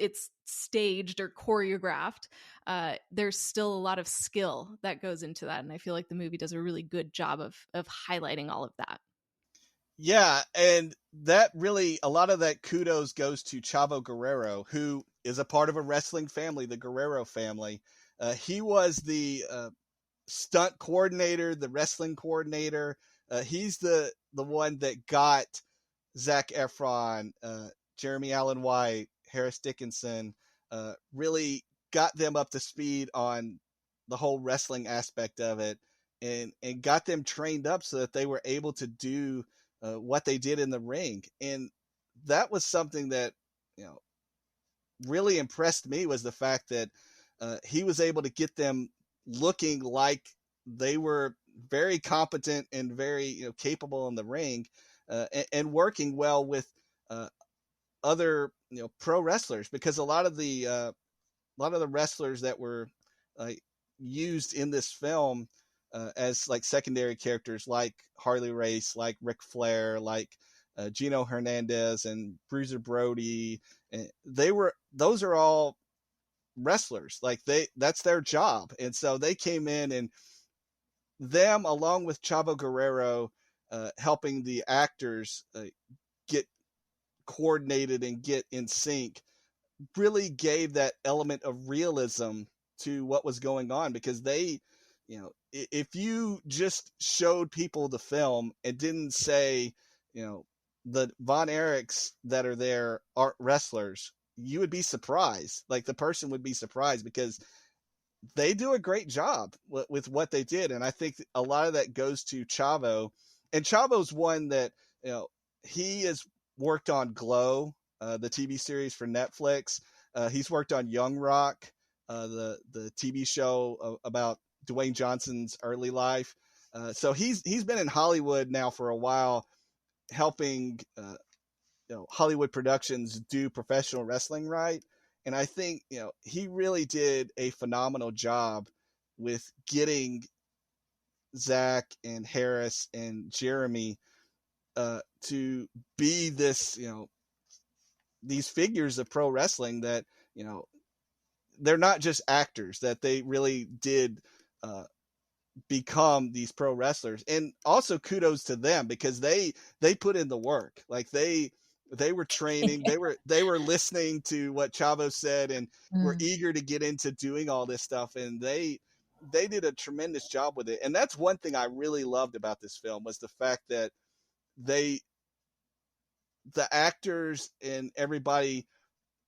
staged or choreographed, there's still a lot of skill that goes into that, and I feel like the movie does a really good job of highlighting all of that. Yeah, and that really, a lot of that kudos goes to Chavo Guerrero, who is a part of a wrestling family, the Guerrero family. He was the stunt coordinator, the wrestling coordinator. He's the one that got Zac Efron, Jeremy Allen White, Harris Dickinson, really got them up to speed on the whole wrestling aspect of it, and got them trained up so that they were able to do what they did in the ring. And that was something that really impressed me, was the fact that he was able to get them looking like they were very competent and very capable in the ring, and working well with other pro wrestlers, because a lot of the wrestlers that were uh, used in this film as like secondary characters, like Harley Race, like Ric Flair, like Gino Hernandez and Bruiser Brody, and those are all wrestlers. Like that's their job. And so they came in, and them along with Chavo Guerrero helping the actors get coordinated and get in sync really gave that element of realism to what was going on, because they, if you just showed people the film and didn't say, the Von Erichs that are there aren't wrestlers, you would be surprised. Like, the person would be surprised because they do a great job with what they did. And I think a lot of that goes to Chavo. And Chavo's one that, he has worked on Glow, the TV series for Netflix. He's worked on Young Rock, the TV show about Dwayne Johnson's early life. So he's been in Hollywood now for a while, helping Hollywood productions do professional wrestling right. And I think he really did a phenomenal job with getting Zach and Harris and Jeremy to be this these figures of pro wrestling that they're not just actors, that they really did become these pro wrestlers. And also kudos to them, because they put in the work. Like, they were training, they were listening to what Chavo said, and were eager to get into doing all this stuff, and they did a tremendous job with it. And that's one thing I really loved about this film, was the fact that the actors and everybody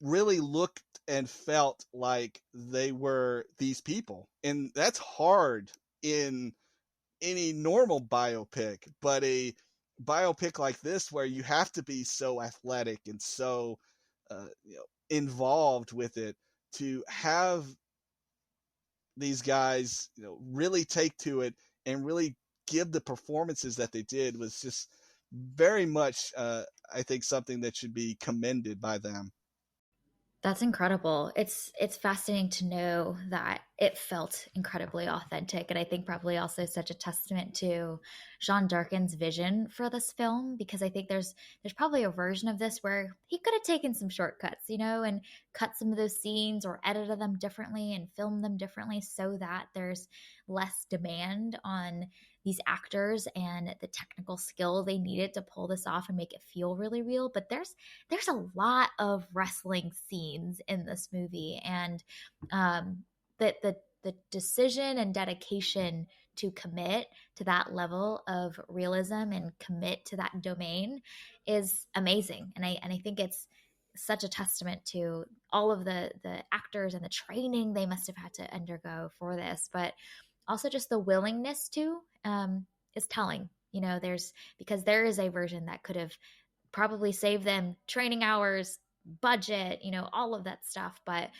really looked and felt like they were these people. And that's hard in any normal biopic, but a biopic like this, where you have to be so athletic and so involved with it, to have these guys really take to it and really give the performances that they did, was just very much I think something that should be commended by them. That's incredible. It's fascinating to know that it felt incredibly authentic, and I think probably also such a testament to Jean Darkin's vision for this film, because I think there's probably a version of this where he could have taken some shortcuts, and cut some of those scenes or edited them differently and filmed them differently so that there's less demand on these actors and the technical skill they needed to pull this off and make it feel really real. But there's a lot of wrestling scenes in this movie, and the decision and dedication to commit to that level of realism and commit to that domain is amazing. And I think it's such a testament to all of the actors and the training they must have had to undergo for this, but also just the willingness to is telling. Because there is a version that could have probably saved them training hours, budget, all of that stuff. But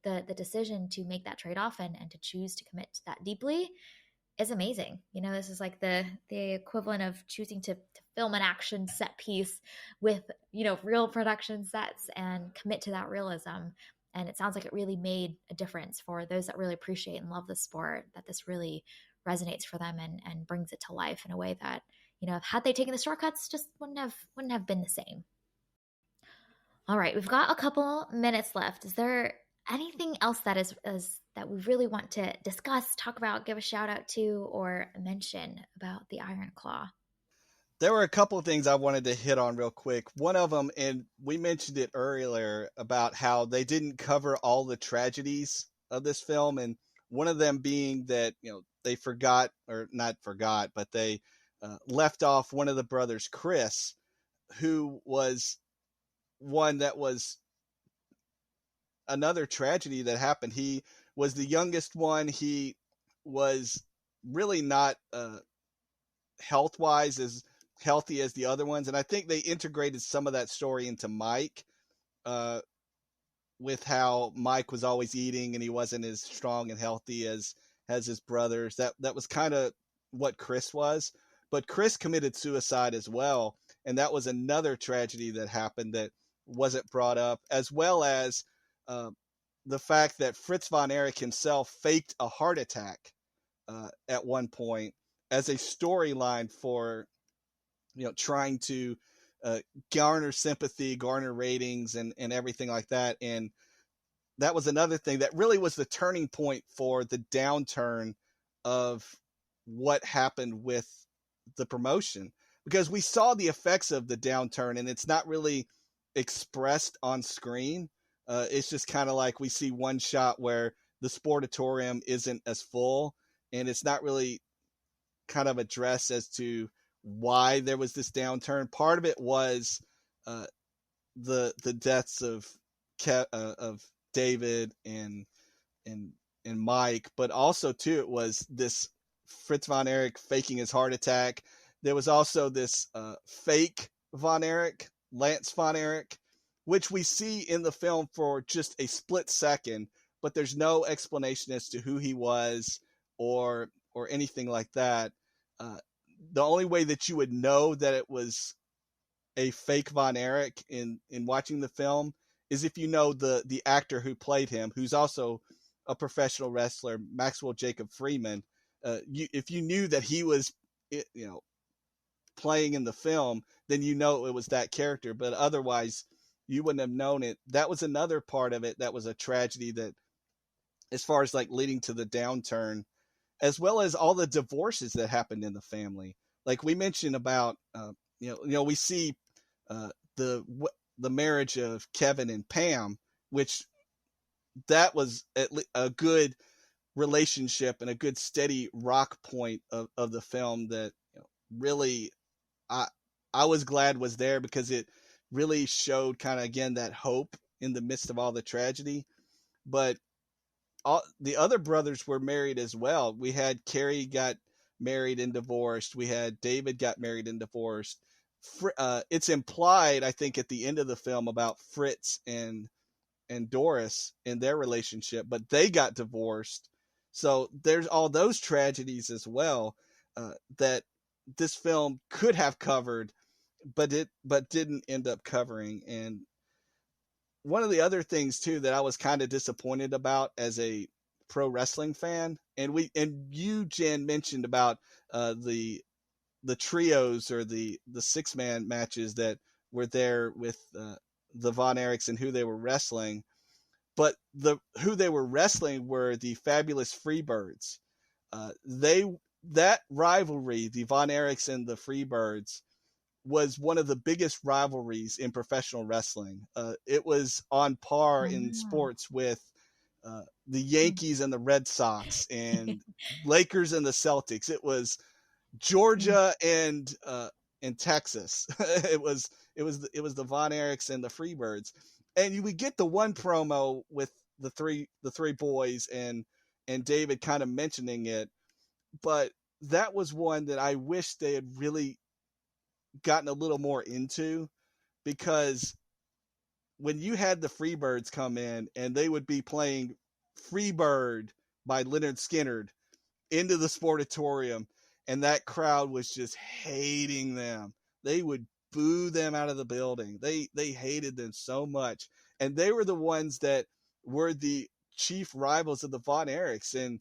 the decision to make that trade-off and to choose to commit to that deeply is amazing. This is like the equivalent of choosing to film an action set piece with, real production sets and commit to that realism. And it sounds like it really made a difference for those that really appreciate and love the sport, that this really resonates for them and brings it to life in a way that, had they taken the shortcuts, just wouldn't have been the same. All right, we've got a couple minutes left. Is there anything else that is that we really want to discuss, talk about, give a shout out to, or mention about the Iron Claw? There were a couple of things I wanted to hit on real quick. One of them, and we mentioned it earlier, about how they didn't cover all the tragedies of this film. And one of them being that, they forgot, or not forgot, but they left off one of the brothers, Chris, who was one that was another tragedy that happened. He was the youngest one. He was really not health-wise as healthy as the other ones, and I think they integrated some of that story into Mike, with how Mike was always eating and he wasn't as strong and healthy as his brothers. That was kind of what Chris was. But Chris committed suicide as well, and that was another tragedy that happened that wasn't brought up, as well as the fact that Fritz von Erich himself faked a heart attack at one point as a storyline for trying to garner sympathy, garner ratings, and everything like that. And that was another thing that really was the turning point for the downturn of what happened with the promotion, because we saw the effects of the downturn, and it's not really expressed on screen. It's just kind of like we see one shot where the sportatorium isn't as full, and it's not really kind of addressed as to why there was this downturn. Part of it was the deaths of David and and Mike, but also too it was this Fritz von Erich faking his heart attack. There was also this fake von Erich, Lance von Erich, which we see in the film for just a split second, but there's no explanation as to who he was or anything like that. Uh, the only way that you would know that it was a fake Von Erich in watching the film is if you know the actor who played him, who's also a professional wrestler, Maxwell Jacob Freeman. If you knew that he was, playing in the film, then you know it was that character. But otherwise, you wouldn't have known it. That was another part of it that was a tragedy that, as far as like leading to the downturn, as well as all the divorces that happened in the family. Like we mentioned about, we see the marriage of Kevin and Pam, which that was a good relationship and a good steady rock point of the film that really I was glad was there, because it really showed kind of again that hope in the midst of all the tragedy. But the other brothers were married as well. We had Carrie got married and divorced. We had David got married and divorced. It's implied, I think, at the end of the film about Fritz and Doris and their relationship, but they got divorced. So there's all those tragedies as well that this film could have covered, but didn't end up covering. And one of the other things too that I was kind of disappointed about as a pro wrestling fan, and you, Jen, mentioned about the trios or the 6-man matches that were there with the Von Erichs and who they were wrestling, but who they were wrestling were the Fabulous Freebirds. That rivalry, the Von Erichs and the Freebirds, was one of the biggest rivalries in professional wrestling. It was on par in sports with the Yankees and the Red Sox and Lakers and the Celtics. It was Georgia and Texas. it was the Von Erichs and the Freebirds. And we get the one promo with the three boys and David kind of mentioning it, but that was one that I wish they had really gotten a little more into, because when you had the Freebirds come in and they would be playing Freebird by Leonard Skinner into the Sportatorium, and that crowd was just hating them. They would boo them out of the building. They hated them so much. And they were the ones that were the chief rivals of the Von Erichs. And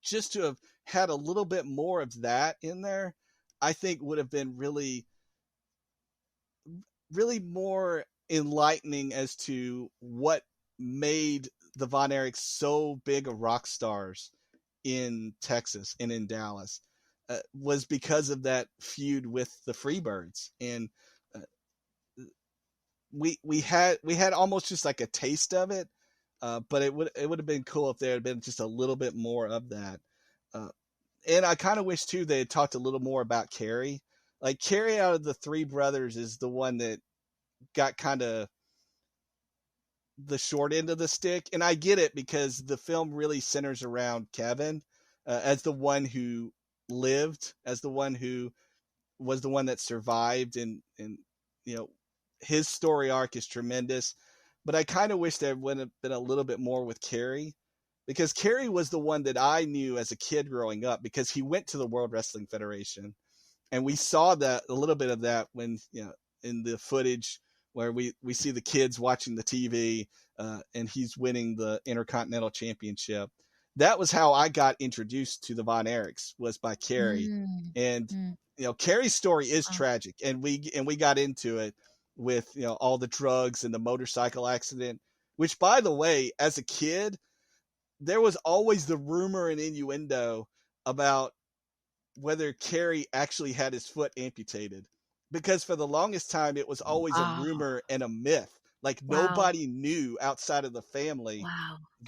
just to have had a little bit more of that in there, I think would have been really, really more enlightening as to what made the Von Erichs so big of rock stars in Texas and in Dallas. Was because of that feud with the Freebirds. And we had almost just like a taste of it, but it would have been cool if there had been just a little bit more of that. And I kind of wish too they had talked a little more about Carrie. Like Carrie out of the three brothers is the one that got kind of the short end of the stick, and I get it because the film really centers around Kevin as the one who lived, as the one who was the one that survived, and his story arc is tremendous. But I kind of wish there would have been a little bit more with Carrie, because Carrie was the one that I knew as a kid growing up, because he went to the World Wrestling Federation, and we saw that a little bit of that when in the footage where we see the kids watching the TV and he's winning the Intercontinental Championship. That was how I got introduced to the Von Erichs, was by Carrie. And Carrie's story is tragic, and we got into it with all the drugs and the motorcycle accident, which, by the way, as a kid, there was always the rumor and innuendo about whether Carrie actually had his foot amputated, because for the longest time it was always a rumor and a myth. Like nobody knew outside of the family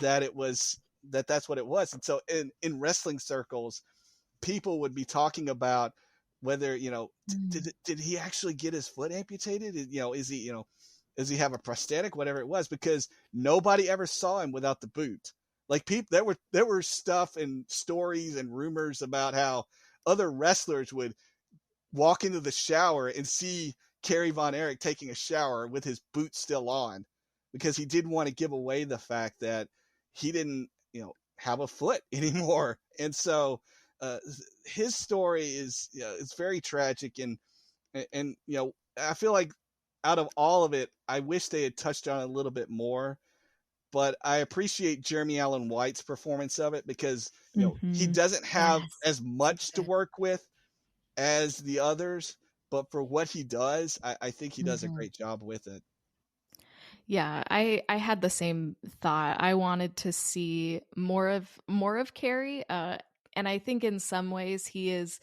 that it was that's what it was. And so in wrestling circles, people would be talking about whether Mm. did he actually get his foot amputated? Is he does he have a prosthetic, whatever it was, because nobody ever saw him without the boot. Like people, there were stuff and stories and rumors about how other wrestlers would walk into the shower and see Kerry Von Erich taking a shower with his boots still on, because he didn't want to give away the fact that he didn't, have a foot anymore. And so uh, his story is, it's very tragic. And I feel like out of all of it, I wish they had touched on it a little bit more. But I appreciate Jeremy Allen White's performance of it, because he doesn't have Yes. as much to Good. work with as the others, but for what he does, I think he does a great job with it. Yeah, I had the same thought. I wanted to see more of Carrie, and I think in some ways he is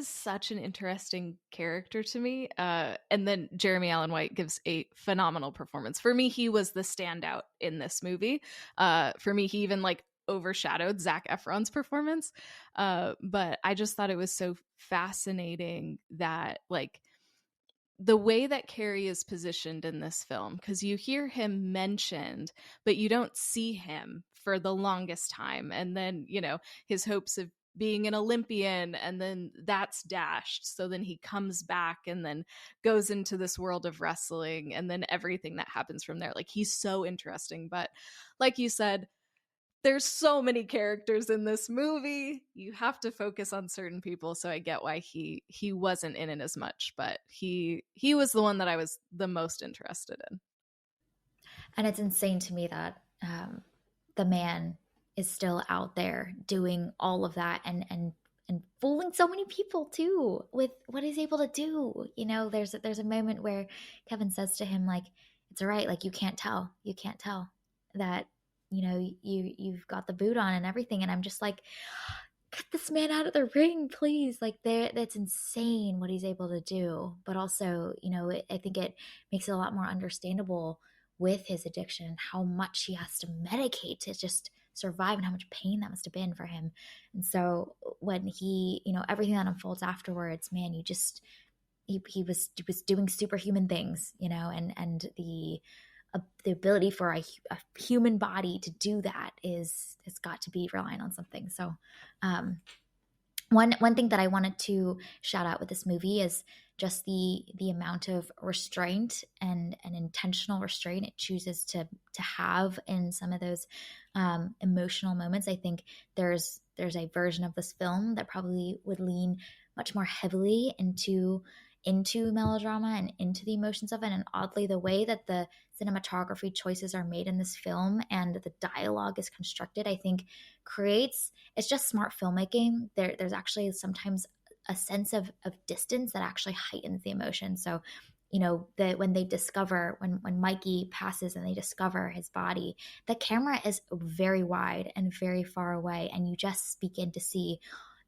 such an interesting character to me. And then Jeremy Allen White gives a phenomenal performance. For me, he was the standout in this movie. For me, he even like overshadowed Zac Efron's performance. But I just thought it was so fascinating that like the way that Carrie is positioned in this film, because you hear him mentioned, but you don't see him for the longest time. And then, his hopes of being an Olympian, and then that's dashed. So then he comes back and then goes into this world of wrestling, and then everything that happens from there. Like, he's so interesting. But like you said, there's so many characters in this movie. You have to focus on certain people, so I get why he wasn't in it as much, but he was the one that I was the most interested in. And it's insane to me that the man is still out there doing all of that and fooling so many people too with what he's able to do. There's a moment where Kevin says to him, like, it's all right, like you can't tell that you've got the boot on and everything. And I'm just like, get this man out of the ring, please. Like, that's insane what he's able to do. But also, I think it makes it a lot more understandable with his addiction, how much he has to medicate to just survive and how much pain that must have been for him. And so when he, everything that unfolds afterwards, man, he was doing superhuman things, and the ability for a human body to do that has got to be relying on something. So one thing that I wanted to shout out with this movie is just the amount of restraint and intentional restraint it chooses to have in some of those emotional moments. I think there's a version of this film that probably would lean much more heavily into melodrama and into the emotions of it. And oddly, the way that the cinematography choices are made in this film and the dialogue is constructed, I think creates, it's just smart filmmaking. There's actually sometimes a sense of distance that actually heightens the emotion. So, when they discover, when Mikey passes and they discover his body, the camera is very wide and very far away, and you just begin to see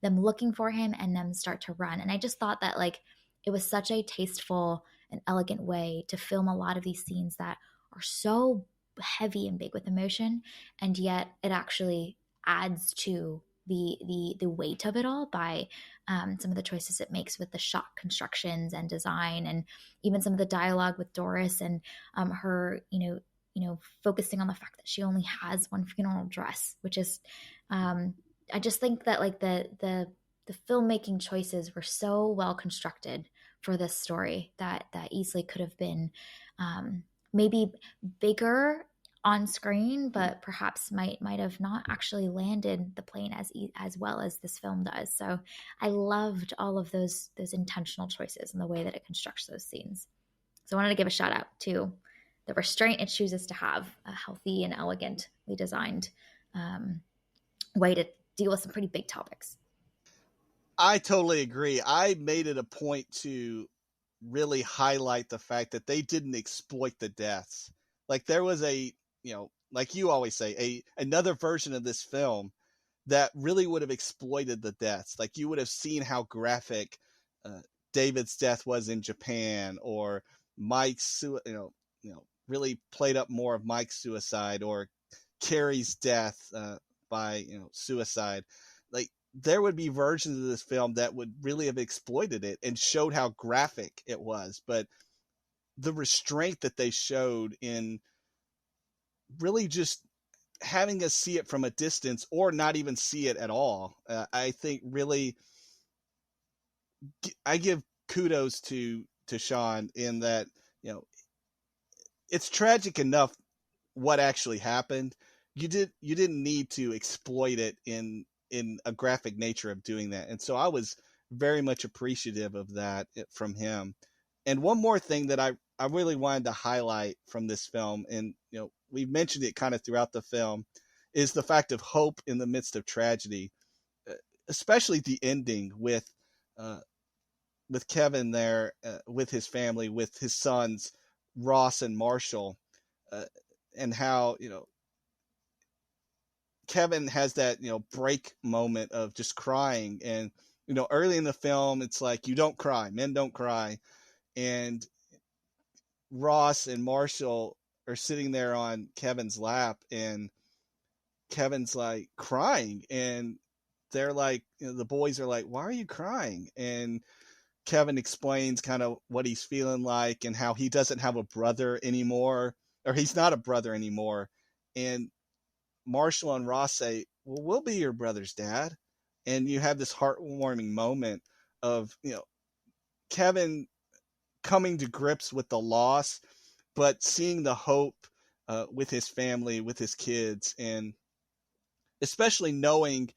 them looking for him and them start to run. And I just thought that, like, it was such a tasteful and elegant way to film a lot of these scenes that are so heavy and big with emotion, and yet it actually adds to the weight of it all by some of the choices it makes with the shot constructions and design, and even some of the dialogue with Doris and her, focusing on the fact that she only has one funeral dress, which is, I just think that, like, the filmmaking choices were so well constructed for this story that easily could have been maybe bigger on screen, but perhaps might have not actually landed the plane as well as this film does. So I loved all of those intentional choices and the way that it constructs those scenes. So I wanted to give a shout out to the restraint it chooses to have, a healthy and elegantly designed way to deal with some pretty big topics. I totally agree. I made it a point to really highlight the fact that they didn't exploit the deaths. Like, there was like you always say, another version of this film that really would have exploited the deaths. Like, you would have seen how graphic David's death was in Japan, or Mike's, really played up more of Mike's suicide, or Carrie's death by suicide. Like, there would be versions of this film that would really have exploited it and showed how graphic it was. But the restraint that they showed in really just having us see it from a distance or not even see it at all, I think really I give kudos to Sean in that, you know, it's tragic enough what actually happened. You didn't need to exploit it in a graphic nature of doing that. And so I was very much appreciative of that from him. And one more thing that I really wanted to highlight from this film, and we've mentioned it kind of throughout the film, is the fact of hope in the midst of tragedy, especially the ending with Kevin there, with his family, with his sons Ross and Marshall, and how Kevin has that break moment of just crying. And early in the film it's like, you don't cry, men don't cry, and Ross and Marshall are sitting there on Kevin's lap, and Kevin's like crying, and they're like, the boys are like, why are you crying? And Kevin explains kind of what he's feeling like and how he doesn't have a brother anymore, or he's not a brother anymore. And Marshall and Ross say, well, we'll be your brother's dad. And you have this heartwarming moment of, Kevin coming to grips with the loss, but seeing the hope with his family, with his kids, and especially knowing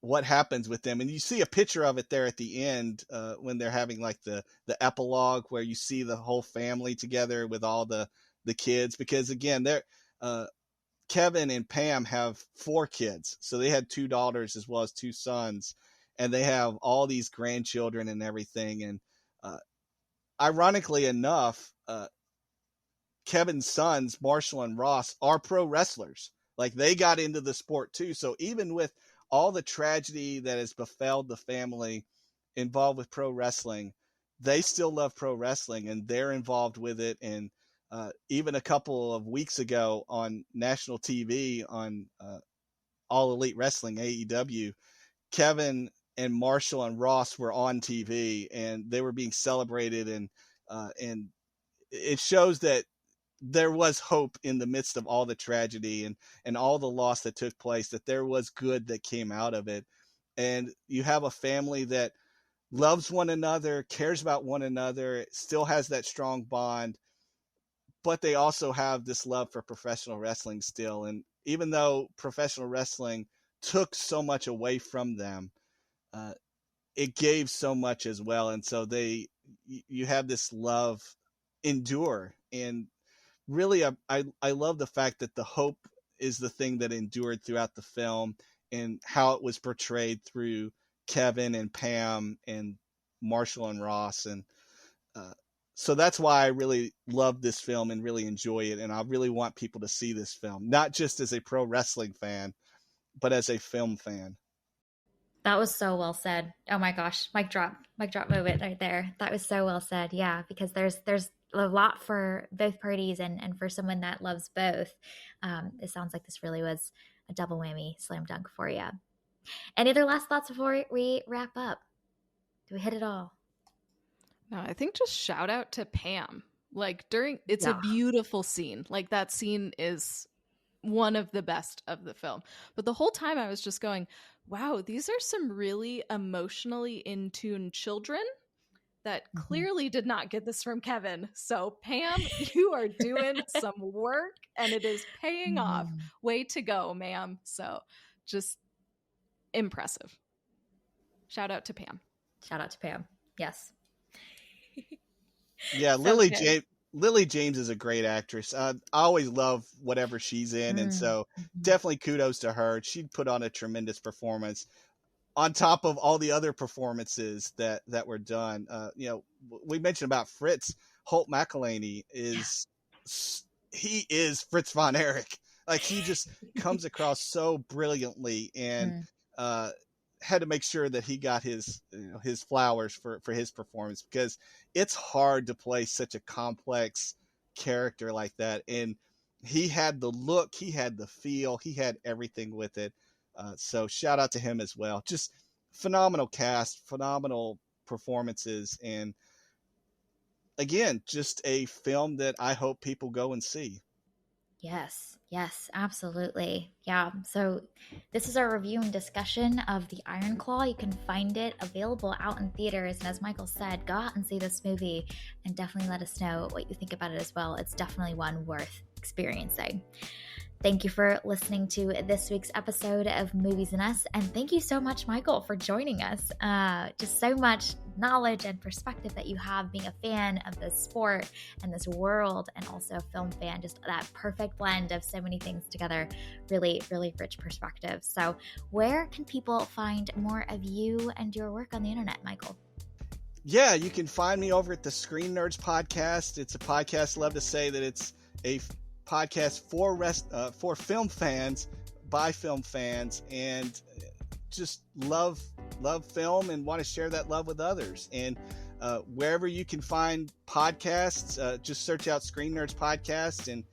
what happens with them. And you see a picture of it there at the end when they're having like the epilogue, where you see the whole family together with all the kids, because again, they're Kevin and Pam have 4 kids. So they had 2 daughters as well as 2 sons, and they have all these grandchildren and everything. And ironically enough, Kevin's sons, Marshall and Ross, are pro wrestlers. Like, they got into the sport too. So even with all the tragedy that has befelled the family involved with pro wrestling, they still love pro wrestling and they're involved with it. And even a couple of weeks ago on national TV on All Elite Wrestling, AEW, Kevin and Marshall and Ross were on TV and they were being celebrated. And it shows that there was hope in the midst of all the tragedy and all the loss that took place, that there was good that came out of it. And you have a family that loves one another, cares about one another, still has that strong bond, but they also have this love for professional wrestling still. And even though professional wrestling took so much away from them, it gave so much as well. And so you have this love endure. And really, I love the fact that the hope is the thing that endured throughout the film, and how it was portrayed through Kevin and Pam and Marshall and Ross. And so that's why I really love this film and really enjoy it. And I really want people to see this film, not just as a pro wrestling fan, but as a film fan. That was so well said. Oh my gosh, mic drop moment right there. That was so well said. Yeah, because there's a lot for both parties, and for someone that loves both, it sounds like this really was a double whammy slam dunk for you. Any other last thoughts before we wrap up? Do we hit it all? No, I think just shout out to Pam. Like, it's Yeah. a beautiful scene. Like, that scene is one of the best of the film. But the whole time I was just going, wow, these are some really emotionally in tune children that clearly did not get this from Kevin. So Pam, you are doing some work and it is paying off. Way to go, ma'am. So just impressive. Shout out to Pam. Shout out to Pam. Yes. Yeah, Lily James is a great actress. I always love whatever she's in, and so definitely kudos to her. She put on a tremendous performance on top of all the other performances that were done. We mentioned about Fritz. Holt McElhaney he is Fritz von Erich. Like, he just comes across so brilliantly, and had to make sure that he got his flowers for his performance, because it's hard to play such a complex character like that. And he had the look, he had the feel, he had everything with it. So shout out to him as well. Just phenomenal cast, phenomenal performances, and again, just a film that I hope people go and see. Yes, absolutely. Yeah. So this is our review and discussion of The Iron Claw. You can find it available out in theaters. And as Michael said, go out and see this movie and definitely let us know what you think about it as well. It's definitely one worth experiencing. Thank you for listening to this week's episode of Movies and Us. And thank you so much, Michael, for joining us. Just so much knowledge and perspective that you have being a fan of this sport and this world, and also a film fan. Just that perfect blend of so many things together. Really, really rich perspective. So where can people find more of you and your work on the internet, Michael? Yeah, you can find me over at the Screen Nerds podcast. It's a podcast. Love to say that it's a podcast for film fans by film fans, and just love film and want to share that love with others. And wherever you can find podcasts, just search out Screen Nerds podcast and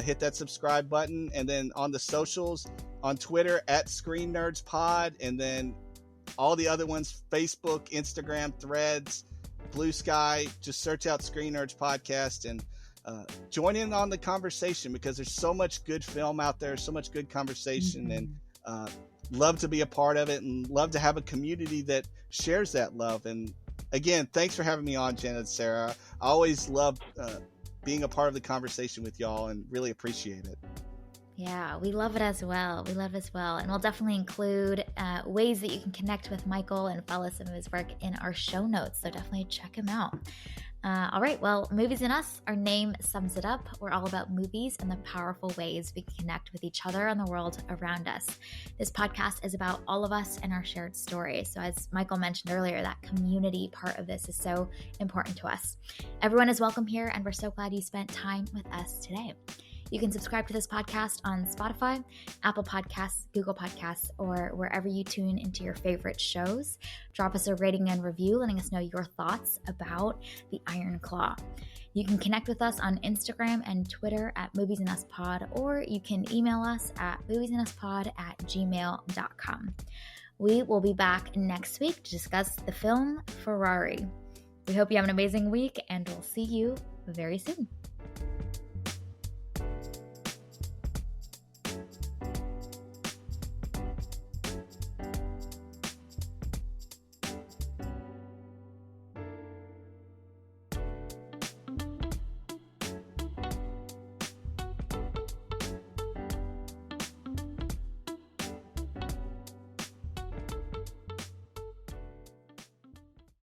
hit that subscribe button. And then on the socials, on Twitter at Screen Nerds Pod, and then all the other ones, Facebook, Instagram, Threads, Blue Sky. Just search out Screen Nerds podcast and join in on the conversation, because there's so much good film out there, so much good conversation, and love to be a part of it, and love to have a community that shares that love. And again, thanks for having me on, Janet and Sarah. I always love being a part of the conversation with y'all, and really appreciate it. Yeah, we love it as well. And we'll definitely include ways that you can connect with Michael and follow some of his work in our show notes. So definitely check him out. All right, well, Movies and Us, our name sums it up. We're all about movies and the powerful ways we can connect with each other and the world around us. This podcast is about all of us and our shared stories. So as Michael mentioned earlier, that community part of this is so important to us. Everyone is welcome here, and we're so glad you spent time with us today. You can subscribe to this podcast on Spotify, Apple Podcasts, Google Podcasts, or wherever you tune into your favorite shows. Drop us a rating and review, letting us know your thoughts about The Iron Claw. You can connect with us on Instagram and Twitter at moviesandUsPod, or you can email us at moviesanduspod@gmail.com. We will be back next week to discuss the film Ferrari. We hope you have an amazing week, and we'll see you very soon.